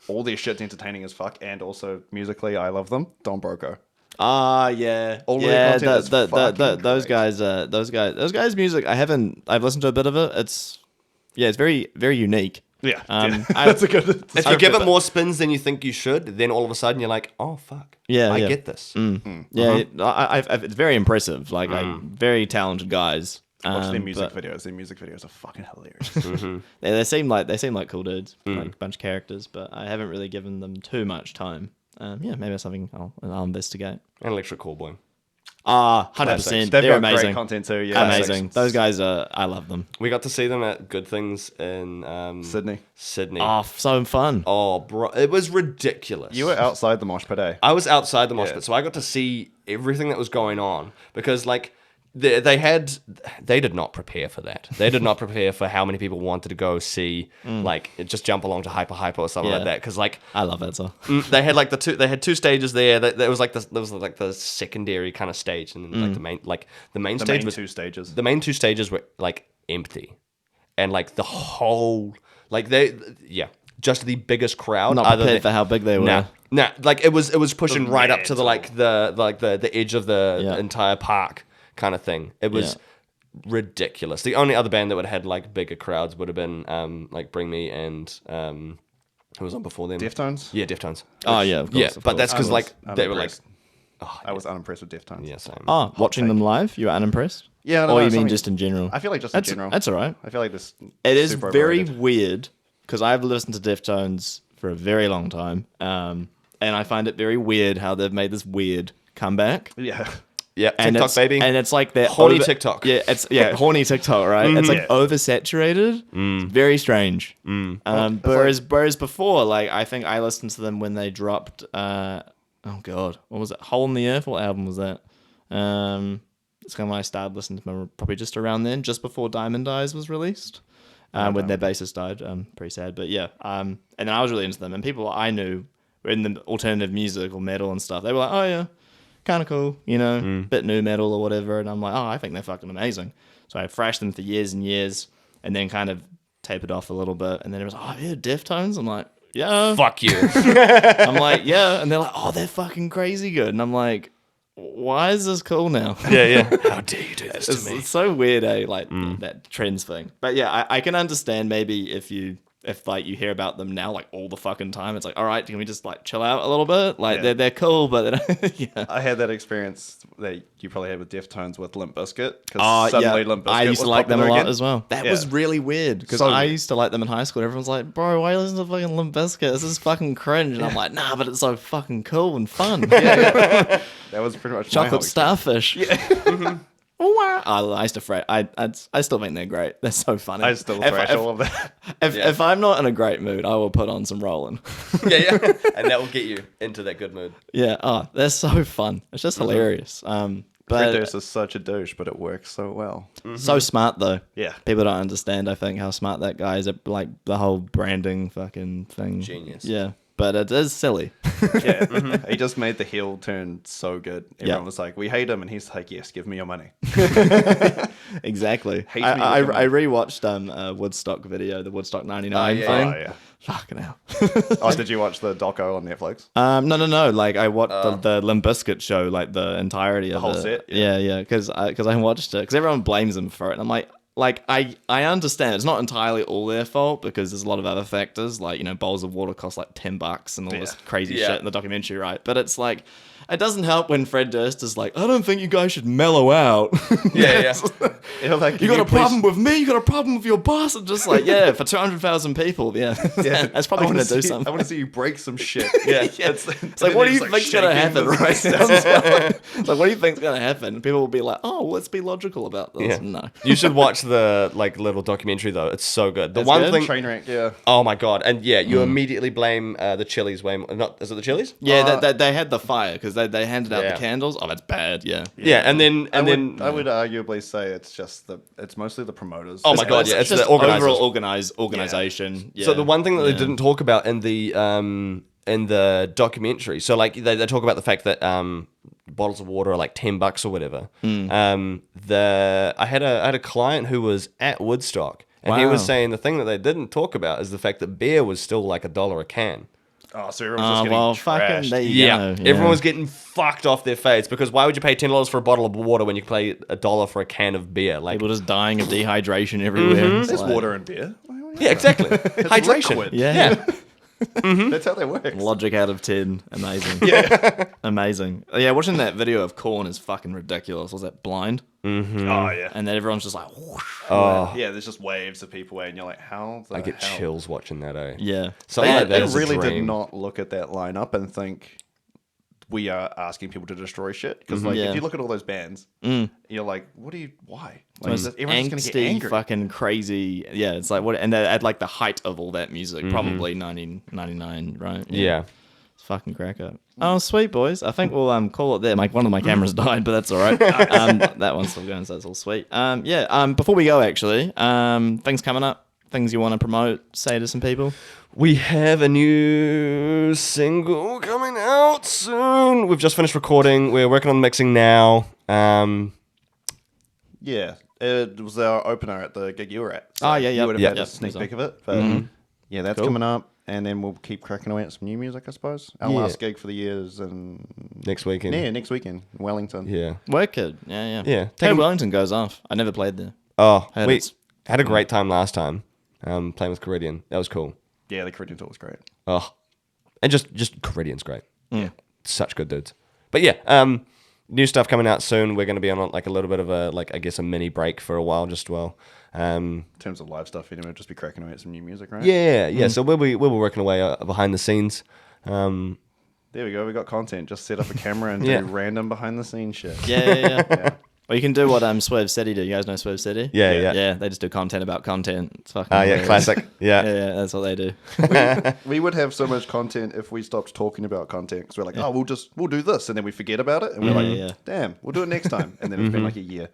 all their shit's entertaining as fuck, and also musically, I love them. Don Broco. Yeah. All their content is fucking those great. those guys' music. I've listened to a bit of it. It's very, very unique. Yeah, that's a good. If you give it more spins than you think you should, then all of a sudden you're like, oh fuck, I get this. Yeah, it's very impressive. Like, very talented guys. Watch their music but videos. Their music videos are fucking hilarious. they seem like cool dudes, like a bunch of characters. But I haven't really given them too much time. Maybe that's something I'll investigate. And Electric Callboy. 100%. They've They're got amazing. great content too. Yeah, Amazing. Those guys are. I love them. We got to see them at Good Things in Sydney. Sydney. Oh, so fun. Oh, bro, it was ridiculous. You were outside the mosh pit, eh? I was outside the mosh Yeah. pit, so I got to see everything that was going on because, like, they did not prepare for that. They did not prepare for how many people wanted to go see, like, just jump along to Hyper or something like that. Because, like, I love that song. they had like they had two stages there. There was like the secondary kind of stage, and then like the main The stage main was two stages. the main two stages were like empty, and like the whole just the biggest crowd. Not other prepared than, for how big they were. Nah, like it was pushing right up to the edge of the Yeah. entire park kind of thing. It was ridiculous. The only other band that would have had like bigger crowds would have been like Bring Me and who was on before them? Deftones? Yeah, Deftones. Oh yeah, of course. Yeah, of but course. that's because like they were like, unimpressed. I was unimpressed with Deftones. yeah, same. Oh, watching them live, you were unimpressed? Yeah, no, Or no, you mean something- just in general? I feel like just that's, in general. That's all right. I feel like this. It is super very overrated. weird because I've listened to Deftones for a very long time, and I find it very weird how they've made this weird comeback. Yeah. Yeah, And TikTok it's, baby. and it's like that Horny TikTok. Yeah, it's horny TikTok, right? It's like Yeah. oversaturated. It's very strange. Whereas before, like I think I listened to them when they dropped. Oh god, what was it? Hole in the Earth. What album was that? It's kind of when I started listening to them, probably just around then, just before Diamond Eyes was released. When their bassist died, pretty sad. But yeah, and then I was really into them, and people I knew were in the alternative music or metal and stuff. They were like, oh yeah, kind of cool, bit new metal or whatever. And I'm like, oh, I think they're fucking amazing. So I thrashed them for years and years, and then kind of tapered off a little bit. And then it was, oh yeah, Deftones. I'm like, yeah, Fuck you. I'm like, yeah, and they're like, oh, they're fucking crazy good. And I'm like, why is this cool now? yeah. How dare you do this It's, to me? it's so weird, like that trends thing. But yeah, I can understand maybe if like you hear about them now like all the fucking time, it's like, all right, can we just like chill out a little bit? Like Yeah. they're cool, but yeah. I had that experience that you probably had with Deftones with Limp Bizkit. Because suddenly Limp Bizkit I used to was like them a popular lot again. as well. That Yeah. was really weird because So I weird. used to like them in high school. And everyone's like, bro, why are you listening to fucking Limp Bizkit? This is fucking cringe. And I'm like, nah, but it's so fucking cool and fun. That was pretty much my Chocolate whole starfish. Yeah. I used to fret. I still think they're great. They're so funny. I still If- thrash if- all of that. If I'm not in a great mood, I will put on some Rollin'. yeah. And that will get you into that good mood. Yeah. Oh, they're so fun. It's just hilarious. Fred But Durst is such a douche, but it works so well. so smart though. Yeah. People don't understand, I think, how smart that guy is at like the whole branding fucking thing. Genius. Yeah. but it is silly. Yeah, he just made the heel turn so good. Everyone Yeah. was like, "We hate him," and he's like, "Yes, give me your money." Exactly. Hate me I with your rewatched a Woodstock video, the Woodstock '99 yeah. thing. Oh yeah. Fucking hell. Oh, did you watch the doco on Netflix? No. Like I watched the Limp Bizkit show, like the entirety of whole it. set? Yeah. Because I watched it because everyone blames them for it, and I'm like I understand it's not entirely all their fault because there's a lot of other factors, like bowls of water cost like $10 and all this crazy Yeah. shit in the documentary, right? But it's like it doesn't help when Fred Durst is like, I don't think you guys should mellow out. Yeah. Yeah, like, You got a problem with me? You got a problem with your boss? And just like, yeah, for 200,000 people, yeah. That's probably going to do something. I want to see you break some shit. Yeah. It's like, what do you think's going to happen, right? It's like, what do you think's going to happen? People will be like, oh, let's be logical about this. Yeah. No. You should watch the little documentary though. It's so good. The one good? thing. Trainwreck, yeah. Oh my god! And yeah, you immediately blame the Chili's way. Not is it the Chili's? Yeah, they had the fire because they handed out Yeah. the candles. Oh, that's bad. Yeah. Yeah, and then I would arguably say it's mostly the promoters. Oh my god! Yeah, it's just the organizers. overall organization. Yeah. So the one thing that they didn't talk about in the documentary, so like they talk about the fact that bottles of water are like $10 or whatever. I had a client who was at Woodstock, and he was Wow. saying the thing that they didn't talk about is the fact that beer was still like $1 a can. Oh, so everyone's just getting well, trashed. fucking there you go. Everyone was getting fucked off their face because why would you pay $10 for a bottle of water when you can pay $1 for a can of beer? Like, People just dying of dehydration everywhere. It's There's like- water and beer. yeah, exactly. Hydration. liquid. Yeah. That's how that works. Logic out of 10. Amazing. Yeah. Amazing. Yeah, watching that video of Korn is fucking ridiculous. Was that Blind? Oh yeah. And then everyone's just like, whoosh. Oh, Yeah, there's just waves of people and you're like, how the I get hell? chills watching that. Yeah. Something like that They is a really did dream. not look at that lineup and think we are asking people to destroy shit. Because like, Yeah. if you look at all those bands, you're like, why? Like, Most everyone's gonna get angsty, angry. fucking crazy. Yeah, it's like what, and they're at like the height of all that music, probably 1999, right? Yeah. It's fucking crack up. Oh, sweet boys. I think we'll call it there. One of my cameras died, but that's all right. That one's still going, so that's all sweet. Before we go, actually, things coming up, things you want to promote, say to some people. We have a new single coming out soon. We've just finished recording. We're working on mixing now. Yeah, it was our opener at the gig you were at. Oh, yeah, yeah. You would have Yeah, had yeah, a sneak so. peek of it. But yeah, that's Cool. coming up. And then we'll keep cracking away at some new music, I suppose. Our Yeah. last gig for the year is Next weekend. next weekend in Wellington. Yeah. Wicked. Yeah. Yeah. Hey, Take 'em- Wellington goes off. I never played there. Oh, Heard we it's- had a great time last time playing with Caridian. That was cool. Yeah, the Caribbean tour was great. Oh, and just Caridian's great. Yeah. Such good dudes. But yeah, new stuff coming out soon. We're going to be on like a little bit of a mini break for a while, In terms of live stuff, anyway, just be cracking away at some new music, right? yeah. So we'll be working away behind the scenes. There we go. We got content. Just set up a camera and Yeah. do random behind the scenes shit. Yeah. Or you can do what Swerve City do. You guys know Swerve City? Yeah. Yeah, they just do content about content. It's fucking Yeah, hilarious. classic. Yeah. Yeah, that's what they do. We would have so much content if we stopped talking about content because we're like, oh, we'll do this, and then we forget about it, and we're like, yeah. damn, we'll do it next time, and then it's been like a year.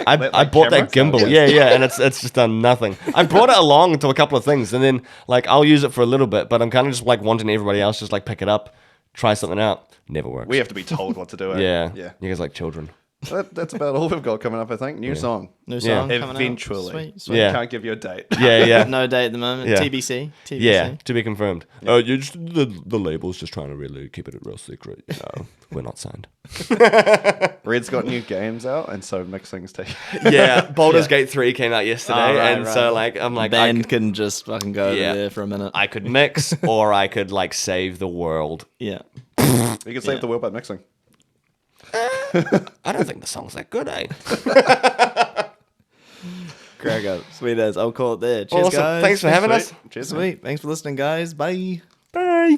I bought that gimbal. Yeah, and it's just done nothing. I brought it along to a couple of things, and then like I'll use it for a little bit, but I'm kind of just like wanting everybody else just like pick it up, try something out. Never works. We have to be told what to do. yeah. Yeah. You guys like children. That's about all we've got coming up, I think. New song. New Yeah. song coming out. Eventually. Sweet. Yeah. Can't give you a date. Yeah. No date at the moment. Yeah. TBC. Yeah, to be confirmed. Oh, you just the label's just trying to really keep it a real secret. You know, we're not signed. Red's got new games out, and so mixing's taking. Yeah, Baldur's Gate 3 came out yesterday, Oh, right, and right. so like I'm like Band can just fucking go Yeah. over there for a minute. I could mix or I could like save the world. Yeah. You can save the world by mixing. I don't think the song's that good, eh? Crack up. Sweet as. I'll call it there. Cheers, Awesome. guys. Thanks for having us. Cheers, man. Sweet. Thanks for listening, guys. Bye. Bye.